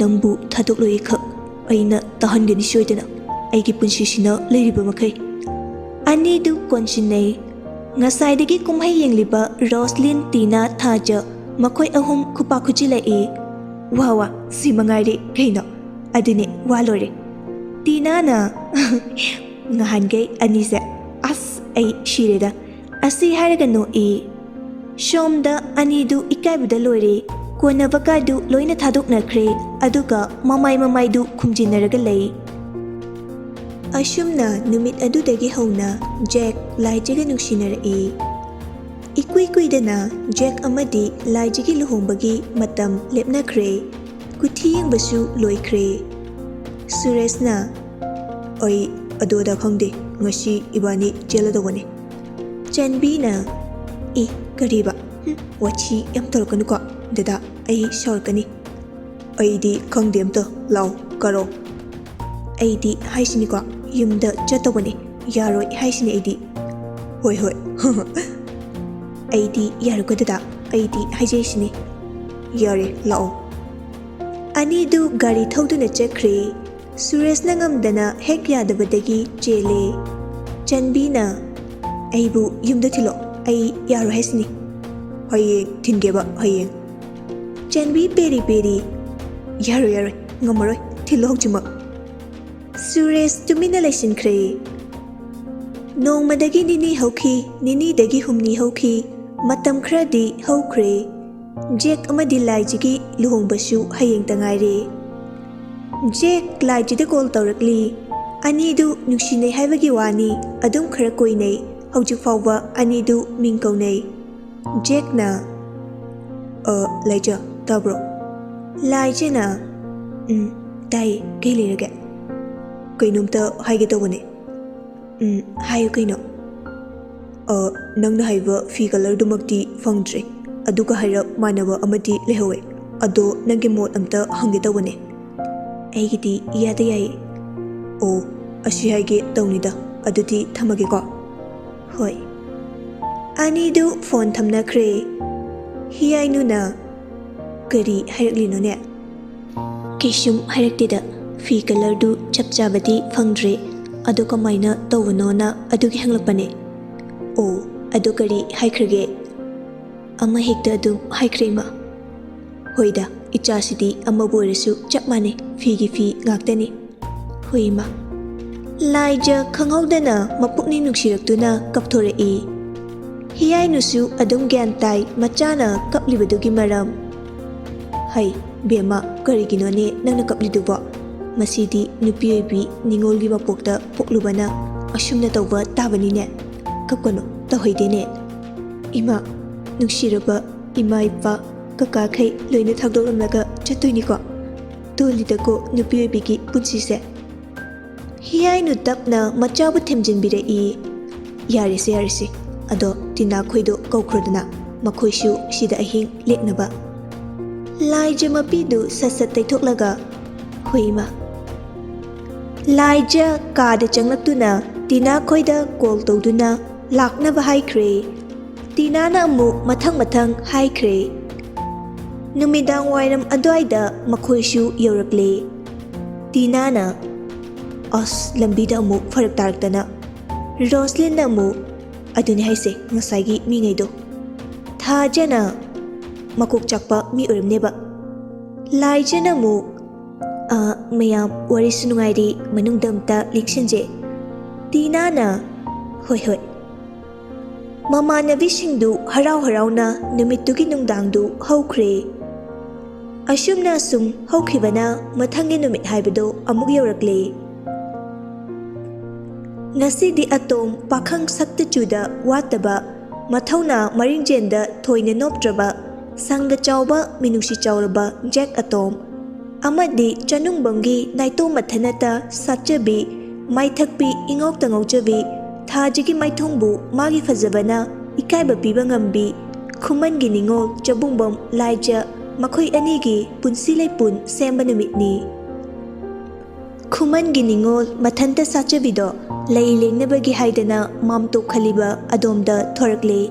S1: ꯅꯪꯕꯨ ꯊꯥꯗꯣꯛꯂꯣꯏ ꯈꯛ ꯑꯩꯅ ꯇꯥꯍꯟꯒꯅꯤ ꯁꯣꯏꯗꯅ ꯑꯩꯒꯤ ꯄꯨꯟꯁꯤꯁꯤꯅ ꯂꯩꯔꯤꯕ ꯃꯈꯩ ꯑꯅꯤꯗꯨ ꯀꯣꯟꯁꯤꯟꯅꯩ ꯉꯁꯥꯏꯗꯒꯤ ꯀꯨꯝꯍꯩ ꯌꯦꯡꯂꯤꯕ ꯔꯣꯁꯂꯤꯟ ꯇꯤꯅꯥ ꯊꯥꯖ ꯃꯈꯣꯏ ꯑꯍꯨꯝ ꯈꯨꯄꯥꯛ ꯈꯨꯖꯤꯜꯂꯛꯏ ꯋꯥ ꯋꯥ ꯁꯤ ꯃꯉꯥꯏꯔꯦ ꯀꯩꯅꯣ ꯑꯗꯨꯅꯦ ꯋꯥ ꯂꯣꯏꯔꯦ ꯇꯤꯅꯥꯅ ꯉꯍꯥꯟꯈꯩ ꯑꯅꯤꯁꯦ ꯑꯁ ꯑꯩ ꯁꯤꯔꯦꯗ ꯑꯁꯤ ꯍꯥꯏꯔꯒ ꯅꯣꯛꯏ ꯁꯣꯝꯗ ꯑꯅꯤꯗꯨ ꯏꯀꯥꯏꯕꯗ ꯂꯣꯏꯔꯦ ꯀꯣꯟꯅꯕꯀꯥꯗꯨ ꯂꯣꯏꯅ ꯊꯥꯗꯣꯛꯅꯈ꯭ꯔꯦ ꯑꯗꯨꯒ ꯃꯃꯥꯏꯗꯨ ꯈꯨꯝꯖꯤꯟꯅꯔꯒ ꯂꯩ ꯑꯁꯨꯝꯅ ꯅꯨꯃꯤꯠ ꯑꯗꯨꯗꯒꯤ ꯍꯧꯅ ꯖꯦꯛ ꯂꯥꯏꯖꯒ ꯅꯨꯡꯁꯤꯅꯔꯛꯏ ꯏꯀꯨꯏ ꯀꯨꯏꯗꯅ ꯖꯦꯛ ꯑꯃꯗꯤ ꯂꯥꯏꯖꯒꯤ ꯂꯨꯍꯣꯡꯕꯒꯤ ꯃꯇꯝ ꯂꯦꯞꯅꯈ꯭ꯔꯦ ꯀꯨꯊꯤ ꯌꯦꯡꯕꯁꯨ ꯂꯣꯏꯈ꯭ꯔꯦ ꯁꯨꯔꯦꯁꯅ ꯑꯩ ꯑꯗꯨꯗ ꯈꯪꯗꯦ ꯉꯁꯤ ꯏꯕꯥꯅꯤ ꯆꯦꯜꯂꯗꯧꯕꯅꯤ ꯆꯟꯕꯤꯅ ꯏ ꯀꯔꯤꯕ ꯋꯥꯊꯤ ꯌꯥꯝ ꯇꯧꯔꯛꯀꯅꯨꯀꯣ ꯗꯗꯥ ꯑꯩ ꯁꯥꯎꯔꯛꯀꯅꯤ ꯑꯩꯗꯤ ꯈꯪꯗꯦ ꯑꯝꯇ ꯂꯥꯎ ꯀꯥꯔꯣ ꯑꯩꯗꯤ ꯍꯥꯏꯁꯤꯅꯤꯀꯣ ꯌꯨꯝꯗ ꯆꯠꯇꯧꯕꯅꯤ ꯌꯥꯔꯣꯏ ꯍꯥꯏꯁꯤꯅꯤ ꯑꯩꯗꯤ ꯍꯣꯏ ꯍꯣꯏ ꯑꯩꯗꯤ ꯌꯥꯔꯣꯏꯀꯣ ꯗꯗꯥ ꯑꯩꯗꯤ ꯍꯥꯏꯖꯩꯁꯤꯅꯤ ꯌꯥꯔꯦ ꯂꯥꯛꯑꯣ ꯑꯅꯤꯗꯨ ꯒꯥꯔꯤ ꯊꯧꯗꯨꯅ ꯆꯠꯈ꯭ꯔꯦ ꯁꯨꯔꯦꯁꯅ ꯉꯝꯗꯅ ꯍꯦꯛ ꯌꯥꯗꯕꯗꯒꯤ ꯆꯦꯜꯂꯦ ꯆꯟꯕꯤꯅ ꯑꯩꯕꯨ ꯌꯨꯝꯗ ꯊꯤꯜꯂꯣ ꯑꯩ ꯌꯥꯔꯣꯏ ꯍꯥꯏꯁꯤꯅꯤ ꯍꯌꯦꯡ ꯊꯤꯟꯒꯦꯕ ꯍꯌꯦꯡ ꯆꯟꯕꯤ ꯄꯦꯔꯤ ꯄꯦꯔꯤ ꯌꯥꯔꯣꯏ ꯉꯝꯃꯔꯣꯏ ꯊꯤꯜꯂꯣ ꯍꯧꯖꯤꯛꯃꯛ ꯁꯨꯔꯦꯁ ꯇꯨꯃꯤꯟꯅ ꯂꯩꯁꯤꯟꯈ꯭ꯔꯦ ꯅꯣꯡꯃꯗꯒꯤ ꯅꯤꯅꯤ ꯍꯧꯈꯤ ꯅꯤꯅꯤꯗꯒꯤ ꯍꯨꯝꯅꯤ ꯍꯧꯈꯤ ꯃꯇꯝ ꯈꯔꯗꯤ ꯍꯧꯈ꯭ꯔꯦ ꯖꯦꯛ ꯑꯃꯗꯤ ꯂꯥꯏꯖꯒꯤ ꯂꯨꯍꯣꯡꯕꯁꯨ ꯍꯌꯦꯡꯇ ꯉꯥꯏꯔꯦ ꯖꯦꯛ ꯂꯥꯏꯖꯗ ꯀꯣꯜ ꯇꯧꯔꯛꯂꯤ ꯑꯅꯤꯗꯨ ꯅꯨꯡꯁꯤꯅꯩ ꯍꯥꯏꯕꯒꯤ ꯋꯥꯅꯤ ꯑꯗꯨꯝ ꯈꯔ ꯀꯣꯏꯅꯩ ꯍꯧꯖꯤꯛ ꯐꯥꯎꯕ ꯑꯅꯤꯗꯨ ꯃꯤꯡ ꯀꯧꯅꯩ ꯖꯦꯛꯅ ꯂꯥꯏꯖ ꯇꯥꯕ꯭ꯔꯣ ꯂꯥꯏꯖꯅ ꯇꯥꯏꯌꯦ ꯀꯩ ꯂꯩꯔꯒꯦ ꯀꯩꯅꯣꯝꯇ ꯍꯥꯏꯒꯦ ꯇꯧꯕꯅꯦ ꯍꯥꯏꯌꯨ ꯀꯩꯅꯣ ꯅꯪꯅ ꯍꯥꯏꯕ ꯐꯤ ꯀꯂꯔꯗꯨꯃꯛꯇꯤ ꯐꯪꯗ꯭ꯔꯦ ꯑꯗꯨꯒ ꯍꯥꯏꯔꯞ ꯃꯥꯟꯅꯕ ꯑꯃꯗꯤ ꯂꯩꯍꯧꯋꯦ ꯑꯗꯣ ꯅꯪꯒꯤ ꯃꯣꯠ ꯑꯝꯇ ꯍꯪꯒꯦ ꯇꯧꯕꯅꯦ ꯑꯩꯒꯤꯗꯤ ꯏꯌꯥꯗ ꯌꯥꯏꯌꯦ ꯑꯣ ꯑꯁꯤ ꯍꯥꯏꯒꯦ ꯇꯧꯅꯤꯗ ꯑꯗꯨꯗꯤ ꯊꯝꯃꯒꯦꯀꯣ ꯍꯣꯏ ꯑꯅꯤꯗꯨ ꯐꯣꯟ ꯊꯝꯅꯈ꯭ꯔꯦ ꯍꯤꯌꯥꯏꯅꯨꯅ ꯀꯔꯤ ꯍꯥꯏꯔꯛꯂꯤꯅꯣꯅꯦ ꯀꯩꯁꯨꯝ ꯍꯥꯏꯔꯛꯇꯦꯗ ꯐꯤ ꯀꯂꯔꯗꯨ ꯆꯞ ꯆꯥꯕꯗꯤ ꯐꯪꯗ꯭ꯔꯦ ꯑꯗꯨ ꯀꯃꯥꯏꯅ ꯇꯧꯕꯅꯣꯅ ꯑꯗꯨꯒꯤ ꯍꯪꯂꯛꯄꯅꯦ ꯑꯣ ꯑꯗꯨ ꯀꯔꯤ ꯍꯥꯏꯈ꯭ꯔꯒꯦ ꯑꯃ ꯍꯦꯛꯇ ꯑꯗꯨꯝ ꯍꯥꯏꯈ꯭ꯔꯦ ꯏꯃꯥ ꯍꯣꯏꯗ ꯏꯆꯥꯁꯤꯗꯤ ꯑꯃꯕꯨ ꯑꯣꯏꯔꯁꯨ ꯆꯞ ꯃꯥꯟꯅꯩ ꯐꯤꯒꯤ ꯐꯤ ꯉꯥꯛꯇꯅꯤ ꯍꯣꯏ ꯏꯃꯥ ꯂꯥꯏꯖ ꯈꯪꯍꯧꯗꯅ ꯃꯄꯨꯛꯅꯤꯡ ꯅꯨꯡꯁꯤꯔꯛꯇꯨꯅ ꯀꯞꯊꯣꯔꯛꯏ ꯍꯤꯌꯥꯏꯅꯨꯁꯨ ꯑꯗꯨꯝ ꯒ꯭ꯌꯥꯟ ꯇꯥꯏ ꯃꯆꯥꯅ ꯀꯞꯂꯤꯕꯗꯨꯒꯤ ꯃꯔꯝ ꯍꯩ ꯕꯦꯝꯃ ꯀꯔꯤꯒꯤꯅꯣꯅꯦ ꯅꯪꯅ ꯀꯞꯂꯤꯗꯨꯕꯣ ꯃꯁꯤꯗꯤ ꯅꯨꯄꯤ ꯑꯣꯏꯕꯤ ꯅꯤꯡꯉꯣꯜꯒꯤ ꯃꯄꯣꯛꯇ ꯄꯣꯛꯂꯨꯕꯅ ꯑꯁꯨꯝꯅ ꯇꯧꯕ ꯇꯥꯕꯅꯤꯅꯦ ꯀꯞꯀꯅꯨ ꯇꯧꯍꯩꯗꯦꯅꯦ ꯏꯃꯥ ꯅꯨꯡꯁꯤꯔꯕ ꯏꯃꯥ ꯏꯄꯥ ꯀꯀꯥꯈꯩ ꯂꯣꯏꯅ ꯊꯥꯗꯣꯛꯂꯝꯂꯒ ꯆꯠꯇꯣꯏꯅꯤꯀꯣ ꯇꯣꯜꯂꯤꯗꯀꯣ ꯅꯨꯄꯤ ꯑꯣꯏꯕꯤꯒꯤ ꯄꯨꯟꯁꯤꯁꯦ ꯍꯤꯌꯥꯏꯅꯨ ꯇꯞꯅ ꯃꯆꯥꯕꯨ ꯊꯦꯝꯖꯤꯟꯕꯤꯔꯛꯏ ꯌꯥꯔꯦꯁꯦ ꯑꯗꯣ ꯇꯤꯅꯥ ꯈꯣꯏꯗꯣ ꯀꯧꯈ꯭ꯔꯣꯗꯅ ꯃꯈꯣꯏꯁꯨ ꯁꯤꯗ ꯑꯍꯤꯡ ꯂꯦꯛꯅꯕ ꯂꯥꯏꯖ ꯃꯄꯤꯗꯨ ꯁꯠ ꯇꯩꯊꯣꯛꯂꯒ ꯍꯣꯏ ꯏꯃꯥ ꯂꯥꯏꯖ ꯀꯥꯗ ꯆꯪꯂꯛꯇꯨꯅ ꯇꯤꯅꯥ ꯈꯣꯏꯗ ꯀꯣꯜ ꯇꯧꯗꯨꯅ ꯂꯥꯛꯅꯕ ꯍꯥꯏꯈ꯭ꯔꯦ ꯇꯤꯅꯥꯅ ꯑꯃꯨꯛ ꯃꯊꯪ ꯍꯥꯏꯈ꯭ꯔꯦ ꯅꯨꯃꯤꯗꯥꯡ ꯋꯥꯏꯔꯝ ꯑꯗꯨꯋꯥꯏꯗ ꯃꯈꯣꯏꯁꯨ ꯌꯧꯔꯛꯂꯦ ꯇꯤꯅꯥꯅ ꯑꯁ ꯂꯝꯕꯤꯗ ꯑꯃꯨꯛ ꯐꯔꯛ ꯇꯥꯔꯛꯇꯅ ꯔꯣꯁꯂꯤꯟꯅ ꯑꯃꯨꯛ ꯑꯗꯨꯅꯤ ꯍꯥꯏꯁꯦ ꯉꯁꯥꯏꯒꯤ ꯃꯤꯉꯩꯗꯣ ꯊꯥꯖꯅ ꯃꯀꯣꯛ ꯆꯥꯛꯄ ꯃꯤ ꯑꯣꯏꯔꯝꯅꯦꯕ ꯂꯥꯏꯖꯅ ꯑꯃꯨꯛ ꯃꯌꯥꯝ ꯋꯥꯔꯤꯁꯨ ꯅꯨꯡꯉꯥꯏꯔꯤ ꯃꯅꯨꯡꯗ ꯑꯝꯇ ꯂꯦꯡꯁꯤꯟꯖꯦ ꯇꯤꯅꯥꯅ ꯍꯣꯏ ꯃꯃꯥꯟꯅꯕꯤꯁꯤꯡꯗꯨ ꯍꯔꯥꯎꯅ ꯅꯨꯃꯤꯠꯇꯨꯒꯤ ꯅꯨꯡꯗꯥꯡꯗꯨ ꯍꯧꯈ꯭ꯔꯦ ꯑꯁꯨꯝꯅ ꯁꯨꯝ ꯍꯧꯈꯤꯕꯅ ꯃꯊꯪꯒꯤ ꯅꯨꯃꯤꯠ ꯍꯥꯏꯕꯗꯣ ꯑꯃꯨꯛ ꯌꯧꯔꯛꯂꯦ ꯉꯁꯤꯗꯤ ꯑꯇꯣꯝ ꯄꯥꯈꯪ ꯁꯛꯇ ꯆꯨꯗ ꯋꯥꯠꯇꯕ ꯃꯊꯧꯅꯥ ꯃꯔꯤꯡꯖꯦꯟꯗ ꯊꯣꯏꯅ ꯅꯣꯞꯇ꯭ꯔꯕ ꯁꯪꯒ ꯆꯥꯎꯕ ꯃꯤꯅꯨꯡꯁꯤ ꯆꯥꯎꯔꯕ ꯖꯦꯛ ꯑꯇꯣꯝ ꯑꯃꯗꯤ ꯆꯅꯨꯡꯕꯝꯒꯤ ꯅꯥꯏꯇꯣꯝ ꯃꯊꯟꯅꯇ ꯁꯥꯠꯆꯕꯤ ꯃꯥꯏꯊꯛꯄꯤ ꯏꯉꯧꯇ ꯉꯧꯖꯕꯤ ꯊꯥꯖꯒꯤ ꯃꯥꯏꯊꯣꯡꯕꯨ ꯃꯥꯒꯤ ꯐꯖꯕꯅ ꯏꯀꯥꯏꯕ ꯄꯤꯕ ꯉꯝꯕꯤ ꯈꯨꯃꯟꯒꯤ ꯅꯤꯡꯉꯣꯜ ꯆꯕꯨꯡꯕꯝ ꯂꯥꯏꯖ ꯃꯈꯣꯏ ꯑꯅꯤꯒꯤ ꯄꯨꯟꯁꯤ ꯂꯩꯄꯨꯟ ꯁꯦꯝꯕ ꯅꯨꯃꯤꯠꯅꯤ ꯈꯨꯃꯟꯒꯤ ꯅꯤꯡꯉꯣꯜ ꯃꯊꯟꯇ ꯁꯥꯠꯆꯕꯤꯗꯣ ꯂꯩ ꯂꯦꯡꯅꯕꯒꯤ ꯍꯥꯏꯗꯅ ꯃꯥꯝꯇꯣꯞ ꯈꯜꯂꯤꯕ ꯑꯗꯣꯝꯗ ꯊꯣꯔꯛꯂꯦ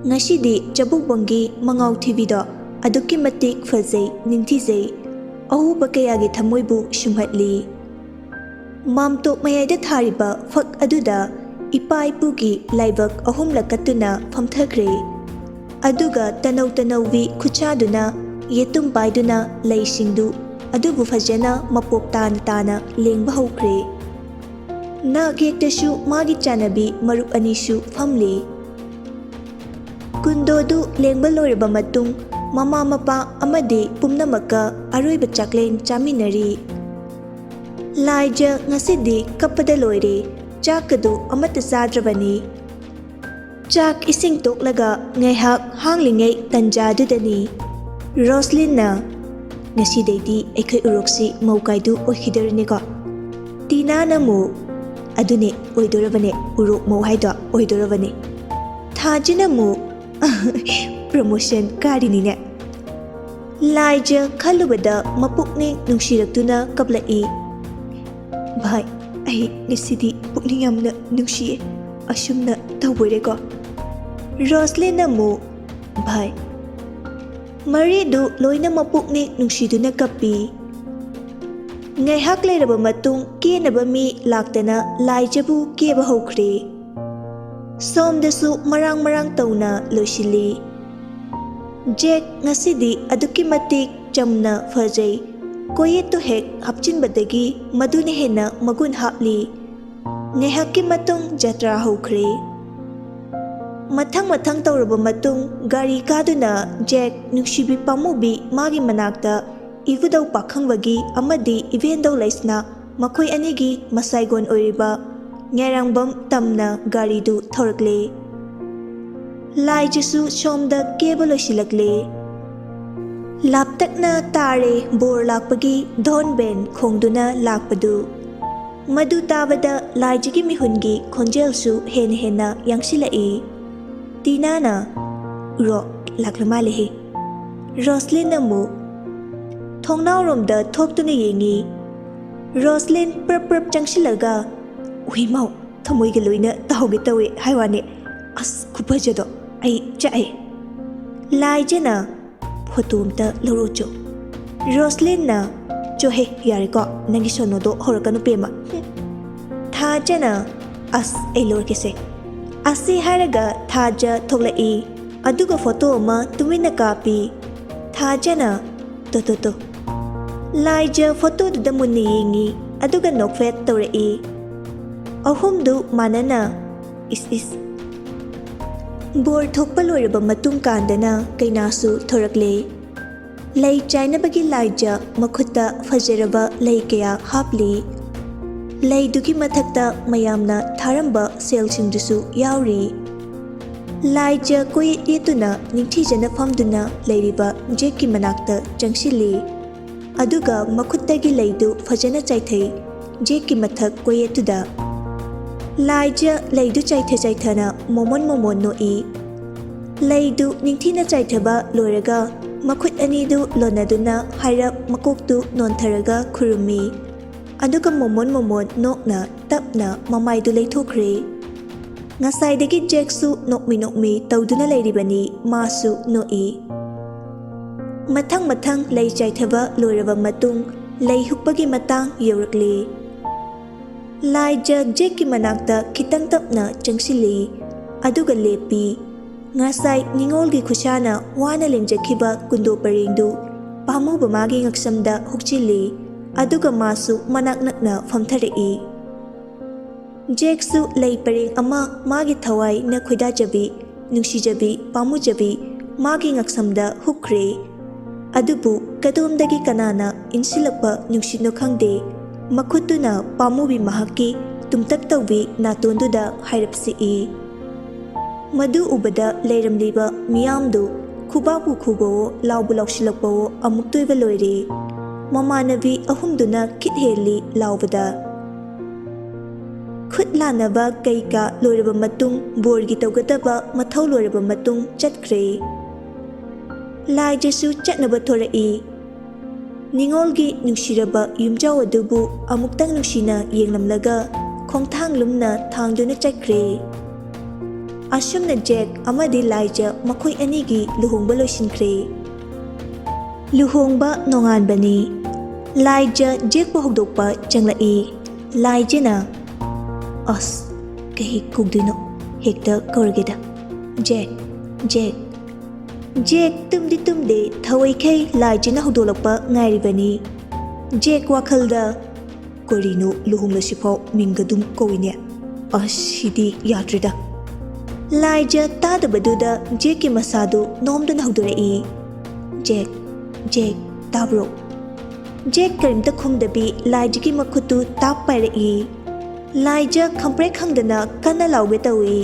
S1: ꯉꯁꯤꯗꯤ ꯆꯕꯨꯛꯕꯪꯒꯤ ꯃꯉꯥꯎ ꯊꯤꯕꯤꯗꯣ ꯑꯗꯨꯛꯀꯤ ꯃꯇꯤꯛ ꯐꯖꯩ ꯅꯤꯡꯊꯤꯖꯩ ꯑꯍꯨꯕ ꯀꯌꯥꯒꯤ ꯊꯃꯣꯏꯕꯨ ꯁꯨꯝꯍꯠꯂꯤ ꯃꯥꯝꯇꯣꯞ ꯃꯌꯥꯏꯗ ꯊꯥꯔꯤꯕ ꯐꯛ ꯑꯗꯨꯗ ꯏꯄꯥ ꯏꯄꯨꯒꯤ ꯂꯥꯏꯕꯛ ꯑꯍꯨꯝꯂꯛ ꯀꯠꯇꯨꯅ ꯐꯝꯊꯈ꯭ꯔꯦ ꯑꯗꯨꯒ ꯇꯅꯧ ꯇꯅꯧꯕꯤ ꯈꯨꯠꯁꯥꯗꯨꯅ ꯌꯦꯇꯨꯝ ꯄꯥꯏꯗꯨꯅ ꯂꯩꯁꯤꯡꯗꯨ ꯑꯗꯨꯕꯨ ꯐꯖꯅ ꯃꯄꯣꯞ ꯇꯥꯅ ꯇꯥꯅ ꯂꯦꯡꯕ ꯍꯧꯈ꯭ꯔꯦ ꯅꯥꯛ ꯌꯦꯛꯇꯁꯨ ꯃꯥꯒꯤ ꯆꯥꯟꯅꯕꯤ ꯃꯔꯨꯞ ꯑꯅꯤꯁꯨ ꯐꯝꯂꯤ ꯀꯨꯟꯗꯣꯗꯨ ꯂꯦꯡꯕ ꯂꯣꯏꯔꯕ ꯃꯇꯨꯡ ꯃꯃꯥ ꯃꯄꯥ ꯑꯃꯗꯤ ꯄꯨꯝꯅꯃꯛꯀ ꯑꯔꯣꯏꯕ ꯆꯥꯛꯂꯦꯟ ꯆꯥꯃꯤꯟꯅꯔꯤ ꯂꯥꯏꯖ ꯉꯁꯤꯗꯤ ꯀꯞꯄꯗ ꯂꯣꯏꯔꯦ ꯆꯥꯛꯀꯗꯨ ꯑꯃꯠꯇ ꯆꯥꯗ꯭ꯔꯕꯅꯤ ꯆꯥꯛ ꯏꯁꯤꯡ ꯇꯣꯛꯂꯒ ꯉꯥꯏꯍꯥꯛ ꯍꯥꯡꯂꯤꯉꯩ ꯇꯟꯖꯥꯗꯨꯗꯅꯤ ꯔꯣꯁꯂꯤꯟꯅ ꯉꯁꯤꯗꯩꯗꯤ ꯑꯩꯈꯣꯏ ꯎꯔꯣꯛꯁꯤ ꯃꯧꯀꯥꯏꯗꯨ ꯑꯣꯏꯈꯤꯗꯣꯔꯤꯅꯦꯀꯣ ꯇꯤꯅꯥꯅ ꯑꯃꯨꯛ ꯑꯗꯨꯅꯦ ꯑꯣꯏꯗꯣꯔꯕꯅꯦ ꯎꯔꯣꯛ ꯃꯧ ꯍꯥꯏꯗꯣ ꯑꯣꯏꯗꯣꯔꯕꯅꯦ ꯊꯥꯖꯤꯅ ꯑꯃꯨꯛ ꯄ꯭ꯔꯃꯣꯁꯟ ꯀꯥꯔꯤꯅꯤꯅꯦ ꯂꯥꯏꯖ ꯈꯜꯂꯨꯕꯗ ꯃꯄꯨꯛꯅꯤꯡ ꯅꯨꯡꯁꯤꯔꯛꯇꯨꯅ ꯀꯞꯂꯛꯏ ꯚꯥꯏ ꯑꯩ ꯉꯁꯤꯗꯤ ꯄꯨꯛꯅꯤꯡ ꯌꯥꯝꯅ ꯅꯨꯡꯁꯤꯌꯦ ꯑꯁꯨꯝꯅ ꯇꯧꯕꯣꯏꯔꯦꯀꯣ ꯔꯣꯁꯂꯤꯟꯅ ꯑꯃꯨꯛ ꯚꯥꯏ ꯃꯔꯤꯗꯨ ꯂꯣꯏꯅ ꯃꯄꯨꯛꯅꯤꯡ ꯅꯨꯡꯁꯤꯗꯨꯅ ꯀꯞꯄꯤ ꯉꯥꯏꯍꯥꯛ ꯂꯩꯔꯕ ꯃꯇꯨꯡ ꯀꯦꯅꯕ ꯃꯤ ꯂꯥꯛꯇꯅ ꯂꯥꯏꯖꯕꯨ ꯀꯦꯕ ꯍꯧꯈ꯭ꯔꯦ ꯁꯣꯝꯗꯁꯨ ꯃꯔꯥꯡ ꯃꯔꯥꯡ ꯇꯧꯅ ꯂꯣꯏꯁꯤꯜꯂꯤ ꯖꯦꯛ ꯉꯁꯤꯗꯤ ꯑꯗꯨꯛꯀꯤ ꯃꯇꯤꯛ ꯆꯝꯅ ꯐꯖꯩ ꯀꯣꯌꯦꯠꯇꯨ ꯍꯦꯛ ꯍꯥꯞꯆꯤꯟꯕꯗꯒꯤ ꯃꯗꯨꯅ ꯍꯦꯟꯅ ꯃꯒꯨꯟ ꯍꯥꯞꯂꯤ ꯉꯥꯏꯍꯥꯛꯀꯤ ꯃꯇꯨꯡ ꯖꯇ꯭ꯔꯥ ꯍꯧꯈ꯭ꯔꯦ ꯃꯊꯪ ꯃꯊꯪ ꯇꯧꯔꯕ ꯃꯇꯨꯡ ꯒꯥꯔꯤ ꯀꯥꯗꯨꯅ ꯖꯦꯛ ꯅꯨꯡꯁꯤꯕꯤ ꯄꯥꯝꯃꯨꯕꯤ ꯃꯥꯒꯤ ꯃꯅꯥꯛꯇ ꯏꯕꯨꯙꯧ ꯄꯥꯈꯪꯕꯒꯤ ꯑꯃꯗꯤ ꯏꯕꯦꯟꯗꯧ ꯂꯩꯁꯅꯥ ꯃꯈꯣꯏ ꯑꯅꯤꯒꯤ ꯃꯁꯥꯏꯒꯣꯟ ꯑꯣꯏꯔꯤꯕ ꯉꯥꯏꯔꯥꯡꯕꯝ ꯇꯝꯅ ꯒꯥꯔꯤꯗꯨ ꯊꯧꯔꯛꯂꯦ ꯂꯥꯏꯖꯁꯨ ꯁꯣꯝꯗ ꯀꯦꯕ ꯂꯣꯏꯁꯤꯜꯂꯛꯂꯦ ꯂꯥꯞꯇꯛꯅ ꯇꯥꯔꯦ ꯕꯣꯔ ꯂꯥꯛꯄꯒꯤ ꯙꯣꯟ ꯕꯦꯟ ꯈꯣꯡꯗꯨꯅ ꯂꯥꯛꯄꯗꯨ ꯃꯗꯨ ꯇꯥꯕꯗ ꯂꯥꯏꯖꯒꯤ ꯃꯤꯍꯨꯟꯒꯤ ꯈꯣꯟꯖꯦꯜꯁꯨ ꯍꯦꯟꯅ ꯍꯦꯟꯅ ꯌꯥꯡꯁꯤꯜꯂꯛꯏ ꯇꯤꯅꯥꯅ ꯎꯔꯣꯛ ꯂꯥꯛꯂ ꯃꯥꯜꯂꯦꯍꯦ ꯔꯣꯁꯂꯤꯟ ꯑꯃꯨꯛ ꯊꯣꯡꯅꯥꯎꯔꯣꯝꯗ ꯊꯣꯛꯇꯨꯅ ꯌꯦꯡꯉꯤ ꯔꯣꯁꯂꯤꯟ ꯄ꯭ꯔꯞ ꯄ꯭ꯔꯞ ꯆꯪꯁꯤꯜꯂꯒ ꯎꯏꯃꯥꯎ ꯊꯃꯣꯏꯒ ꯂꯣꯏꯅ ꯇꯥꯍꯧꯒꯦ ꯇꯧꯋꯦ ꯍꯥꯏꯋꯥꯅꯦ ꯑꯁ ꯈꯨꯐꯖꯗꯣ ꯑꯩ ꯆꯥꯛꯑꯦ ꯂꯥꯏꯖꯅ ꯐꯣꯇꯣ ꯑꯝꯇ ꯂꯧꯔꯣꯆꯣ ꯔꯣꯁꯂꯤꯟꯅ ꯆꯣꯍꯦ ꯌꯥꯔꯦꯀꯣ ꯅꯪꯒꯤ ꯁꯣꯅꯣꯗꯣ ꯍꯧꯔꯛꯀꯅꯨ ꯄꯦꯝꯃ ꯊꯥꯖꯅ ꯑꯁ ꯑꯩ ꯂꯧꯔꯛꯀꯦꯁꯦ ꯑꯁꯤ ꯍꯥꯏꯔꯒ ꯊꯥꯖ ꯊꯣꯛꯂꯛꯏ ꯑꯗꯨꯒ ꯐꯣꯇꯣ ꯑꯃ ꯇꯨꯃꯤꯟꯅ ꯀꯥꯞꯄꯤ ꯊꯥꯖꯅ ꯇꯣ ꯂꯥꯏꯖ ꯐꯣꯇꯣꯗꯨꯗ ꯃꯨꯟꯅ ꯌꯦꯡꯉꯤ ꯑꯗꯨꯒ ꯅꯣꯛꯐꯦꯠ ꯇꯧꯔꯛꯏ ꯑꯍꯨꯝꯗꯨ ꯃꯥꯟꯅꯅ ꯏꯁ ꯕꯣꯔ ꯊꯣꯛꯄ ꯂꯣꯏꯔꯕ ꯃꯇꯨꯡ ꯀꯥꯟꯗꯅ ꯀꯩꯅꯥꯁꯨ ꯊꯣꯔꯛꯂꯦ ꯂꯩ ꯆꯥꯏꯅꯕꯒꯤ ꯂꯥꯏꯖ ꯃꯈꯨꯠꯇ ꯐꯖꯔꯕ ꯂꯩ ꯀꯌా ꯍꯥꯞꯂꯤ ꯂꯩꯗꯨꯒꯤ ꯃꯊꯛꯇ ꯃꯌꯥꯝꯅ ꯊꯥꯔꯝꯕ ꯁꯦꯜꯁꯤꯡꯗꯨꯁꯨ ꯌꯥꯎꯔꯤ ꯂꯥꯏꯖ ꯀꯣꯌꯦꯠ ꯌꯦꯠꯇꯨꯅ ꯅꯤꯡꯊꯤꯖꯅ ꯐꯝꯗꯨꯅ ꯂꯩꯔꯤꯕ ꯖꯦꯛꯀꯤ ꯃꯅꯥꯛꯇ ꯆꯪꯁꯤꯜꯂꯤ ꯑꯗꯨꯒ ꯃꯈꯨꯠꯇꯒꯤ ꯂꯩꯗꯨ ꯐꯖꯅ ꯆꯥꯏꯊꯩ ꯖꯦꯛꯀꯤ ꯃꯊꯛ ꯀꯣꯌꯦꯠꯇꯨꯗ ꯂꯥꯏꯖ ꯂꯩꯗꯨ ꯆꯥꯏꯊꯅ ꯃꯣꯃꯣꯟ ꯅꯣꯛꯏ ꯂꯩꯗꯨ ꯅꯤꯡꯊꯤꯅ ꯆꯥꯏꯊꯕ ꯂꯣꯏꯔꯒ ꯃꯈꯨꯠ ꯑꯅꯤꯗꯨ ꯂꯣꯟꯅꯗꯨꯅ ꯍꯥꯏꯔꯞ ꯃꯀꯣꯛꯇꯨ ꯅꯣꯟꯊꯔꯒ ꯈꯨꯔꯨꯝꯃꯤ ꯑꯗꯨꯒ ꯃꯣꯃꯣꯟ ꯅꯣꯛꯅ ꯇꯞꯅ ꯃꯃꯥꯏꯗꯨ ꯂꯩꯊꯣꯛꯈ꯭ꯔꯦ ꯉꯁꯥꯏꯗꯒꯤ ꯖꯦꯛꯁꯨ ꯅꯣꯛꯃꯤ ꯇꯧꯗꯨꯅ ꯂꯩꯔꯤꯕꯅꯤ ꯃꯥꯁꯨ ꯅꯣꯛꯏ ꯃꯊꯪ ꯂꯩ ꯆꯥꯏꯊꯕ ꯂꯣꯏꯔꯕ ꯃꯇꯨꯡ ꯂꯩ ꯍꯨꯛꯄꯒꯤ ꯃꯇꯥꯡ ꯌꯧꯔꯛꯂꯦ ꯂꯥꯏꯖ ꯖꯦꯛꯀꯤ ꯃꯅꯥꯛꯇ ꯈꯤꯇꯪ ꯇꯞꯅ ꯆꯪꯁꯤꯜꯂꯤ ꯑꯗꯨꯒ ꯂꯦꯞꯄꯤ ꯉꯁꯥꯏ ꯅꯤꯡꯉꯣꯜꯒꯤ ꯈꯨꯠꯁꯥꯅ ꯋꯥꯅ ꯂꯦꯡꯖꯈꯤꯕ ꯀꯨꯟꯗꯣ ꯄꯔꯦꯡꯗꯨ ꯄꯥꯝꯃꯨꯕ ꯃꯥꯒꯤ ꯉꯛꯁꯝꯗ ꯍꯨꯛꯆꯤꯜꯂꯤ ꯑꯗꯨꯒ ꯃꯥꯁꯨ ꯃꯅꯥꯛ ꯅꯛꯅ ꯐꯝꯊꯔꯛꯏ ꯖꯦꯛꯁꯨ ꯂꯩ ꯄꯔꯦꯡ ꯑꯃ ꯃꯥꯒꯤ ꯊꯋꯥꯏꯅ ꯈꯣꯏꯗꯥꯖꯕꯤ ꯅꯨꯡꯁꯤꯖꯕꯤ ꯄꯥꯝꯃꯨꯖꯕꯤ ꯃꯥꯒꯤ ꯉꯛꯁꯝꯗ ꯍꯨꯛꯈ꯭ꯔꯦ ꯑꯗꯨꯕꯨ ꯀꯗꯣꯝꯗꯒꯤ ꯀꯅꯥꯅ ꯏꯟꯁꯤꯜꯂꯛꯄ ꯅꯨꯡꯁꯤꯠꯅꯣ ꯈꯪꯗꯦ ꯃꯈꯨꯠꯇꯨꯅ ꯄꯥꯝꯃꯨꯕꯤ ꯃꯍꯥꯛꯀꯤ ꯇꯨꯝꯇꯛ ꯇꯧꯕꯤ ꯅꯥꯇꯣꯟꯗꯨꯗ ꯍꯥꯏꯔꯞ ꯁꯤꯛꯏ ꯃꯗꯨ ꯎꯕꯗ ꯂꯩꯔꯝꯂꯤꯕ ꯃꯤꯌꯥꯝꯗꯨ ꯈꯨꯕꯥꯛꯄꯨ ꯈꯨꯕꯋꯣ ꯂꯥꯎꯕꯨ ꯂꯥꯎꯁꯤꯜꯂꯛꯄꯋꯣ ꯑꯃꯨꯛ ꯇꯣꯏꯕ ꯂꯣꯏꯔꯦ ꯃꯃꯥꯟꯅꯕꯤ ꯑꯍꯨꯝꯗꯨꯅ ꯈꯤꯠ ꯍꯦꯜꯂꯤ ꯂꯥꯎꯕꯗ ꯈꯨꯠ ꯂꯥꯟꯅꯕ ꯀꯩꯀꯥ ꯂꯣꯏꯔꯕ ꯃꯇꯨꯡ ꯕꯣꯔꯒꯤ ꯇꯧꯒꯗꯕ ꯃꯊꯧ ꯂꯣꯏꯔꯕ ꯃꯇꯨꯡ ꯆꯠꯈ꯭ꯔꯦ ꯂꯥꯏꯖꯁꯨ ꯆꯠꯅꯕ ꯊꯣꯔꯛꯏ ꯅꯤꯡꯉꯣꯜꯒꯤ ꯅꯨꯡꯁꯤꯔꯕ ꯌꯨꯝꯖꯥꯎ ꯑꯗꯨꯕꯨ ꯑꯃꯨꯛꯇꯪ ꯅꯨꯡꯁꯤꯅ ꯌꯦꯡꯂꯝꯂꯒ ꯈꯣꯡꯊꯥꯡ ꯂꯨꯝꯅ ꯊꯥꯡꯗꯨꯅ ꯆꯠꯈ꯭ꯔꯦ ꯑꯁꯨꯝꯅ ꯖꯦꯛ ꯑꯃꯗꯤ ꯂꯥꯏꯖ ꯃꯈꯣꯏ ꯑꯅꯤꯒꯤ ꯂꯨꯍꯣꯡꯕ ꯂꯣꯏꯁꯤꯟꯈ꯭ꯔꯦ꯫ ꯂꯨꯍꯣꯡꯕ ꯅꯣꯡꯉꯥꯟꯕꯅꯤ꯫ ꯂꯥꯏꯖ ꯖꯦꯛꯄꯨ ꯍꯧꯗꯣꯛꯄ ꯆꯪꯂꯛꯏ꯫ ꯂꯥꯏꯖꯅ ꯑꯁ ꯀꯩ ꯀꯧꯗꯣꯏꯅꯣ ꯍꯦꯛꯇ ꯀꯧꯔꯒꯦꯗ ꯖꯦꯛ ꯖꯦꯛ ꯖꯦꯛ ꯇꯨꯝꯗꯤ ꯇꯨꯝꯗꯦ ꯊꯑꯣꯏꯈꯩ ꯂꯥꯏꯖꯅ ꯍꯧꯗꯣꯛꯂꯛꯄ ꯉꯥꯏꯔꯤꯕꯅꯤ꯫ ꯖꯦꯛ ꯋꯥꯈꯜꯗ ꯀꯔꯤꯅꯣ ꯂꯨꯍꯣꯡꯂꯁꯤꯐꯥꯎ ꯃꯤꯡꯒꯗꯨꯝ ꯀꯧꯏꯅꯦ ꯑꯁ ꯁꯤꯗꯤ ꯌꯥꯗ꯭ꯔꯦꯗ꯫ ꯂꯥꯏꯖ ꯇꯥꯗꯕꯗꯨꯗ ꯖꯦꯛꯀꯤ ꯃꯁꯥꯗꯨ ꯅꯣꯝꯗꯨꯅ ꯍꯧꯗꯣꯔꯛꯏ꯫ ꯖꯦꯛ ꯖꯦꯛ ꯇꯥꯕ꯭ꯔꯣ? ꯖꯦꯛ ꯀꯔꯤꯝꯇ ꯈꯨꯝꯗꯕꯤ ꯂꯥꯏꯖꯒꯤ ꯃꯈꯨꯠꯇꯨ ꯇꯥꯞ ꯄꯥꯏꯔꯛꯏ꯫ ꯂꯥꯏꯖ ꯈꯪꯄ꯭ꯔꯦꯛ ꯈꯪꯗꯅ ꯀꯟꯅ ꯂꯥꯎꯒꯦ ꯇꯧꯏ꯫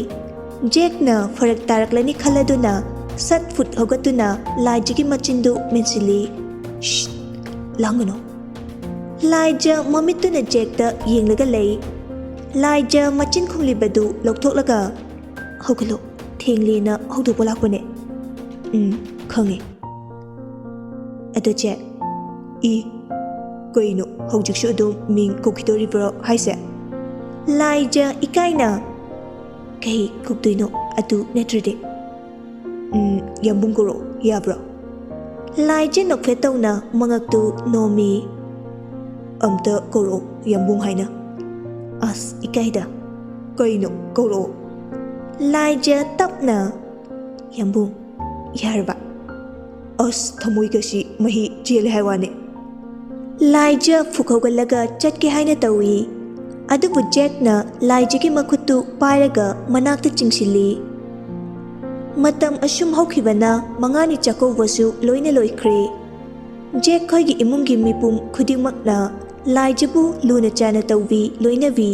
S1: ꯖꯦꯛꯅ ꯐꯔꯛ ꯇꯥꯔꯛꯂꯅꯤ ꯈꯜꯂꯗꯨꯅ ꯁꯠ ꯐꯨꯠ ꯍꯧꯒꯠꯇꯨꯅ ꯂꯥꯏꯖꯒꯤ ꯃꯆꯤꯟꯗꯨ ꯃꯦꯟꯁꯤꯜꯂꯤ꯫ ꯁꯤꯠ ꯂꯥꯡꯒꯅꯨ꯫ ꯂꯥꯏꯖ ꯃꯃꯤꯠꯇꯨꯅ ꯖꯦꯛꯇ ꯌꯦꯡꯂꯒ ꯂꯩ꯫ ꯂꯥꯏꯖ ꯃꯆꯤꯟ ꯈꯨꯝꯂꯤꯕꯗꯨ ꯂꯧꯊꯣꯛꯂꯒ ꯍꯧꯒꯠꯂꯣ ꯊꯦꯡꯂꯦꯅ ꯍꯧꯗꯣꯛꯄ ꯂꯥꯛꯄꯅꯦ꯫ ꯈꯪꯉꯦ꯫ ꯑꯗꯣ ꯖꯦꯛ ꯀꯩꯅꯣ ꯍꯧꯖꯤꯛꯁꯨ ꯑꯗꯨꯝ ꯃꯤꯡ ꯀꯧꯈꯤꯗꯣꯔꯤꯕ꯭ꯔꯣ ꯍꯥꯏꯁꯦ? ꯂꯥꯏꯖ ꯏꯀꯥꯏꯅ ꯀꯩ ꯀꯧꯗꯣꯏꯅꯣ ꯑꯗꯨ ꯅꯠꯇ꯭ꯔꯗꯤ? ꯌꯥꯝꯕꯨꯡ ꯀꯧꯔꯛꯑꯣ ꯌꯥꯕ꯭ꯔꯣ? ꯂꯥꯏꯖ ꯅꯣꯛꯐꯦꯠ ꯇꯧꯅ ꯃꯉꯛꯇꯨ ꯅꯣꯝꯃꯤ꯫ ꯑꯝꯇ ꯀꯧꯔꯛꯑꯣ ꯌꯥꯝꯕꯨꯡ ꯍꯥꯏꯅ꯫ ꯑꯁ ꯏꯀꯥꯏꯗ꯫ ꯀꯩꯅꯣ ꯀꯧꯔꯛꯑꯣ꯫ ꯂꯥꯏꯖ ꯇꯞꯅ ꯌꯥꯝꯕꯨꯡ ꯌꯥꯔꯕ? ꯑꯁ ꯊꯃꯣꯏꯒꯁꯤ ꯃꯍꯤ ꯆꯦꯜꯂꯦ ꯍꯥꯏ ꯋꯥꯅꯦ꯫ ꯂꯥꯏꯖ ꯐꯨꯛ ꯍꯧꯒꯠꯂꯒ ꯆꯠꯀꯦ ꯍꯥꯏꯅ ꯇꯧꯏ꯫ ꯑꯗꯨꯕꯨ ꯖꯦꯛꯅ ꯂꯥꯏꯖꯒꯤ ꯃꯈꯨꯠꯇꯨ ꯄꯥꯏꯔꯒ ꯃꯅꯥꯛꯇ ꯆꯤꯡꯁꯤꯜꯂꯤ꯫ ꯃꯇꯝ ꯑꯁꯨꯝ ꯍꯧꯈꯤꯕꯅ ꯃꯉꯥꯅꯤ ꯆꯥꯛꯀꯧꯕꯁꯨ ꯂꯣꯏꯅ ꯂꯣꯏꯈ꯭ꯔꯦ꯫ ꯖꯦꯛ ꯈꯣꯏꯒꯤ ꯏꯃꯨꯡꯒꯤ ꯃꯤꯄꯨꯝ ꯈꯨꯗꯤꯡꯃꯛꯅ ꯂꯥꯏꯖꯕꯨ ꯂꯨꯅ ꯆꯥꯟꯅ ꯇꯧꯕꯤ ꯂꯣꯏꯅꯕꯤ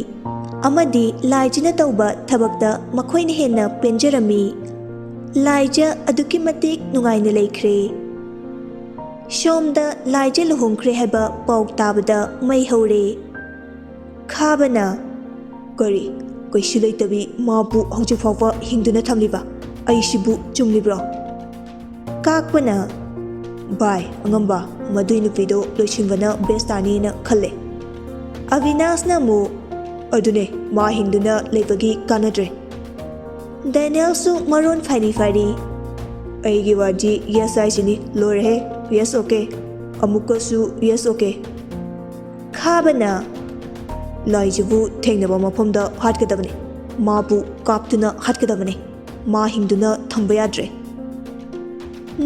S1: ꯑꯃꯗꯤ ꯂꯥꯏꯖꯅ ꯇꯧꯕ ꯊꯕꯛꯇ ꯃꯈꯣꯏꯅ ꯍꯦꯟꯅ ꯄꯦꯟꯖꯔꯝꯃꯤ꯫ ꯂꯥꯏꯖ ꯑꯗꯨꯛꯀꯤ ꯃꯇꯤꯛ ꯅꯨꯡꯉꯥꯏꯅ ꯂꯩꯈ꯭ꯔꯦ꯫ ꯁꯣꯝꯗ ꯂꯥꯏꯖ ꯂꯨꯍꯣꯡꯈ꯭ꯔꯦ ꯍꯥꯏꯕ ꯄꯥꯎ ꯇꯥꯕꯗ ꯃꯩ ꯍꯧꯔꯦ꯫ ꯈꯥꯕꯅ ꯀꯔꯤ ꯀꯩꯁꯨ ꯂꯩꯇꯕꯤ ꯃꯥꯕꯨ ꯍꯧꯖꯤꯛ ꯐꯥꯎꯕ ꯍꯤꯡꯗꯨꯅ ꯊꯝꯂꯤꯕ ꯑꯩꯁꯤꯕꯨ ꯆꯨꯝꯂꯤꯕ꯭ꯔꯣ? ꯀꯥꯛꯄꯅ ꯚꯥꯏ ꯑꯉꯝꯕ ꯃꯗꯨꯏ ꯅꯨꯄꯤꯗꯣ ꯂꯣꯏꯁꯤꯟꯕꯅ ꯕꯦꯁ ꯇꯥꯅꯤꯅ ꯈꯜꯂꯦ꯫ ꯑꯕꯤꯅꯥꯁꯅ ꯑꯃꯨꯛ ꯑꯗꯨꯅꯦ ꯃꯥ ꯍꯤꯡꯗꯨꯅ ꯂꯩꯕꯒꯤ ꯀꯥꯟꯅꯗ꯭ꯔꯦ꯫ ꯗꯦꯅꯤꯌꯦꯜꯁꯨ ꯃꯔꯣꯟ ꯐꯥꯏꯔꯤ꯫ ꯑꯩꯒꯤ ꯋꯥꯗꯤ ꯌꯦꯁ ꯍꯥꯏꯁꯤꯅꯤ ꯂꯣꯏꯔꯦꯍꯦ ꯌꯦꯁ ꯑꯣꯀꯦ ꯑꯃꯨꯛꯀꯁꯨ ꯌꯦꯁ ꯑꯣꯀꯦ꯫ ꯈꯥꯕꯅ ꯂꯥꯏꯖꯕꯨ ꯊꯦꯡꯅꯕ ꯃꯐꯝꯗ ꯍꯥꯠꯀꯗꯕꯅꯤ ꯃꯥꯕꯨ ꯀꯥꯞꯇꯨꯅ ꯍꯥꯠꯀꯗꯕꯅꯤ ꯃꯥ ꯍꯤꯡꯗꯨꯅ ꯊꯝꯕ ꯌꯥꯗ꯭ꯔꯦ꯫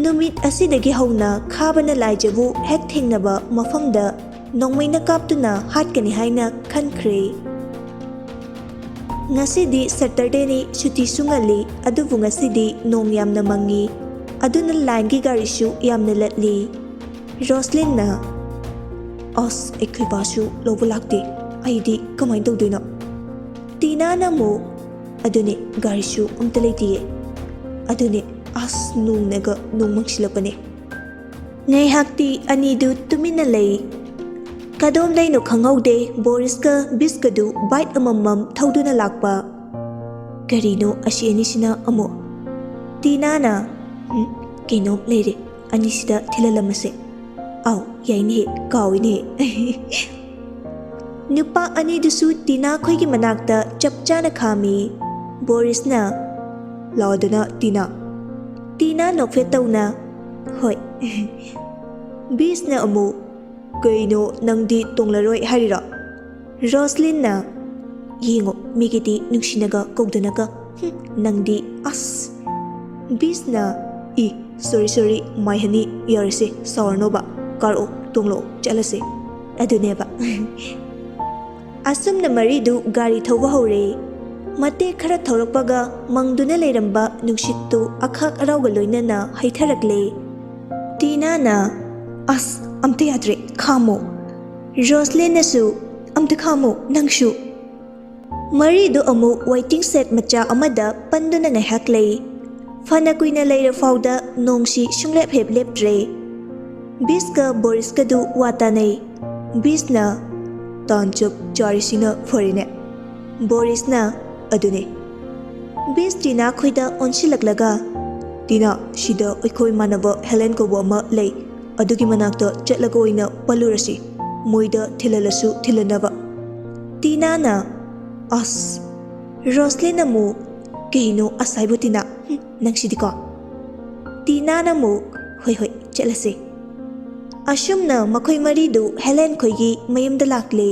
S1: ꯅꯨꯃꯤꯠ ꯑꯁꯤꯗꯒꯤ ꯍꯧꯅ ꯈꯥꯕꯅ ꯂꯥꯏꯖꯕꯨ ꯍꯦꯛ ꯊꯦꯡꯅꯕ ꯃꯐꯝꯗ ꯅꯣꯡꯃꯩꯅ ꯀꯥꯞꯇꯨꯅ ꯍꯥꯠꯀꯅꯤ ꯍꯥꯏꯅ ꯈꯟꯈ꯭ꯔꯦ꯫ ꯉꯁꯤꯗꯤ ꯁꯦꯇꯔꯗꯦꯅꯤ ꯁꯨꯇꯤꯁꯨ ꯉꯜꯂꯤ ꯑꯗꯨꯕꯨ ꯉꯁꯤꯗꯤ ꯅꯣꯡ ꯌꯥꯝꯅ ꯃꯪꯉꯤ ꯑꯗꯨꯅ ꯂꯥꯏꯟꯒꯤ ꯒꯥꯔꯤꯁꯨ ꯌꯥꯝꯅ ꯂꯠꯂꯤ꯫ ꯔꯣꯁꯂꯤꯟꯅ ꯑꯁ ꯑꯩꯈꯣꯏ ꯕꯥꯁꯨ ꯂꯧꯕ ꯂꯥꯛꯇꯦ ꯑꯩꯗꯤ ꯀꯃꯥꯏꯅ ꯇꯧꯗꯣꯏꯅꯣ? ꯇꯤꯅꯥꯅ ꯑꯃꯨꯛ ꯑꯗꯨꯅꯦ ꯒꯥꯔꯤꯁꯨ ꯑꯝꯇ ꯂꯩꯇꯤꯌꯦ ꯑꯗꯨꯅꯦ ꯑꯁ ꯅꯣꯡ ꯃꯪꯁꯤꯜꯂꯛꯄꯅꯦ꯫ ꯉꯥꯏꯍꯥꯛꯇꯤ ꯑꯅꯤꯗꯨ ꯇꯨꯃꯤꯟꯅ ꯂꯩ꯫ ꯀꯗꯣꯝꯗꯩꯅꯣ ꯈꯪꯍꯧꯗꯦ ꯕꯣꯔꯤꯁꯀ ꯕꯤꯁꯀꯗꯨ ꯕꯥꯏꯛ ꯑꯃꯃꯝ ꯊꯧꯗꯨꯅ ꯂꯥꯛꯄ꯫ ꯀꯔꯤꯅꯣ ꯑꯁꯤ ꯑꯅꯤꯁꯤꯅ ꯑꯃꯨꯛ? ꯇꯤꯅꯥꯅ ꯀꯩꯅꯣꯝ ꯂꯩꯔꯦ ꯑꯅꯤꯁꯤꯗ ꯊꯤꯜꯍꯜꯂꯝꯃꯁꯦ꯫ ꯑꯥꯎ ꯌꯥꯏꯅꯦꯍꯦ ꯀꯥꯎꯏꯅꯦꯍꯦ꯫ ꯅꯨꯄꯥ ꯑꯅꯤꯗꯨꯁꯨ ꯇꯤꯅꯥ ꯈꯣꯏꯒꯤ ꯃꯅꯥꯛꯇ ꯆꯞ ꯆꯥꯅ ꯈꯥꯝꯃꯤ꯫ ꯕꯣꯔꯤꯁꯅ ꯂꯥꯎꯗꯅ ꯇꯤꯅꯥ꯫ ꯇꯤꯅꯥ ꯅꯣꯛꯐꯦꯠ ꯇꯧꯅ ꯍꯣꯏ꯫ ꯕꯤꯁꯅ ꯑꯃꯨꯛ ꯀꯩꯅꯣ ꯅꯪꯗꯤ ꯇꯣꯡꯂꯔꯣꯏ ꯍꯥꯏꯔꯤꯔꯣ? ꯔꯣꯁꯂꯤꯟꯅ ꯌꯦꯡꯉꯣ ꯃꯤꯒꯤꯗꯤ ꯅꯨꯡꯁꯤꯅꯒ ꯀꯧꯗꯅꯒ ꯅꯪꯗꯤ ꯑꯁ꯫ ꯕꯤꯁꯅ ꯁꯣꯔꯤ ꯃꯥꯏ ꯍꯅꯤ ꯌꯥꯔꯁꯦ ꯁꯥꯎꯔꯅꯣꯕ ꯀꯥꯔꯛꯑꯣ ꯇꯣꯡꯂꯛꯑꯣ ꯆꯠꯂꯁꯦ ꯑꯗꯨꯅꯦꯕ꯫ ꯑꯁꯨꯝꯅ ꯃꯔꯤꯗꯨ ꯒꯥꯔꯤ ꯊꯧꯕ ꯍꯧꯔꯦ꯫ ꯃꯇꯦꯛ ꯈꯔ ꯊꯧꯔꯛꯄꯒ ꯃꯪꯗꯨꯅ ꯂꯩꯔꯝꯕ ꯅꯨꯡꯁꯤꯠꯇꯨ ꯑꯈꯥꯛ ꯑꯔꯥꯎꯒ ꯂꯣꯏꯅꯅ ꯍꯩꯊꯔꯛꯂꯦ꯫ ꯇꯤꯅꯥꯅ ꯑꯁ ꯑꯝꯇ ꯌꯥꯗ꯭ꯔꯦ ꯈꯥꯝꯃꯣ꯫ ꯔꯣꯁꯂꯤꯟꯅꯁꯨ ꯑꯝꯇ ꯈꯥꯝꯃꯣ ꯅꯪꯁꯨ꯫ ꯃꯔꯤꯗꯨ ꯑꯃꯨꯛ ꯋꯦꯇꯤꯡ ꯁꯦꯠ ꯃꯆꯥ ꯑꯃꯗ ꯄꯟꯗꯨꯅ ꯉꯥꯏꯍꯥꯛ ꯂꯩ꯫ ꯐꯅ ꯀꯨꯏꯅ ꯂꯩꯔꯐꯥꯎꯗ ꯅꯣꯡꯁꯤ ꯁꯨꯡꯂꯦꯞ ꯍꯦꯛ ꯂꯦꯞꯇ꯭ꯔꯦ꯫ ꯕꯤꯁꯀ ꯕꯣꯔꯤꯁꯀꯗꯨ ꯋꯥ ꯇꯥꯅꯩ꯫ ꯕꯤꯁꯅ ꯇꯥꯟ ꯆꯞ ꯆꯥꯔꯤꯁꯤꯅ ꯐꯔꯦꯅꯦ꯫ ꯕꯣꯔꯤꯁꯅ ꯑꯗꯨꯅꯦ꯫ ꯕꯤꯁ ꯇꯤꯅꯥ ꯈꯣꯏꯗ ꯑꯣꯟꯁꯤꯜꯂꯛꯂꯒ ꯇꯤꯅꯥ ꯁꯤꯗ ꯑꯩꯈꯣꯏ ꯃꯥꯟꯅꯕ ꯍꯦꯂꯦꯟ ꯀꯧꯕ ꯑꯃ ꯂꯩ ꯑꯗꯨꯒꯤ ꯃꯅꯥꯛꯇ ꯆꯠꯂꯒ ꯑꯣꯏꯅ ꯄꯜꯂꯨꯔꯁꯤ ꯃꯣꯏꯗ ꯊꯤꯜꯍꯜꯂꯁꯨ ꯊꯤꯜꯍꯟꯅꯕ꯫ ꯇꯤꯅꯥꯅ ꯑꯁ꯫ ꯔꯣꯁꯂꯤꯟ ꯑꯃꯨꯛ ꯀꯩꯅꯣ ꯑꯁꯥꯏꯕꯨ ꯇꯤꯅꯥ ꯅꯪꯁꯤꯗꯤꯀꯣ ꯇꯤꯅꯥꯅ ꯑꯃꯨꯛ ꯍꯣꯏ ꯍꯣꯏ ꯆꯠꯂꯁꯦ ꯑꯁꯨꯝꯅ ꯃꯈꯣꯏ ꯃꯔꯤꯗꯨ ꯍꯦꯂꯦꯟ ꯈꯣꯏꯒꯤ ꯃꯌꯨꯝꯗ ꯂꯥꯛꯂꯦ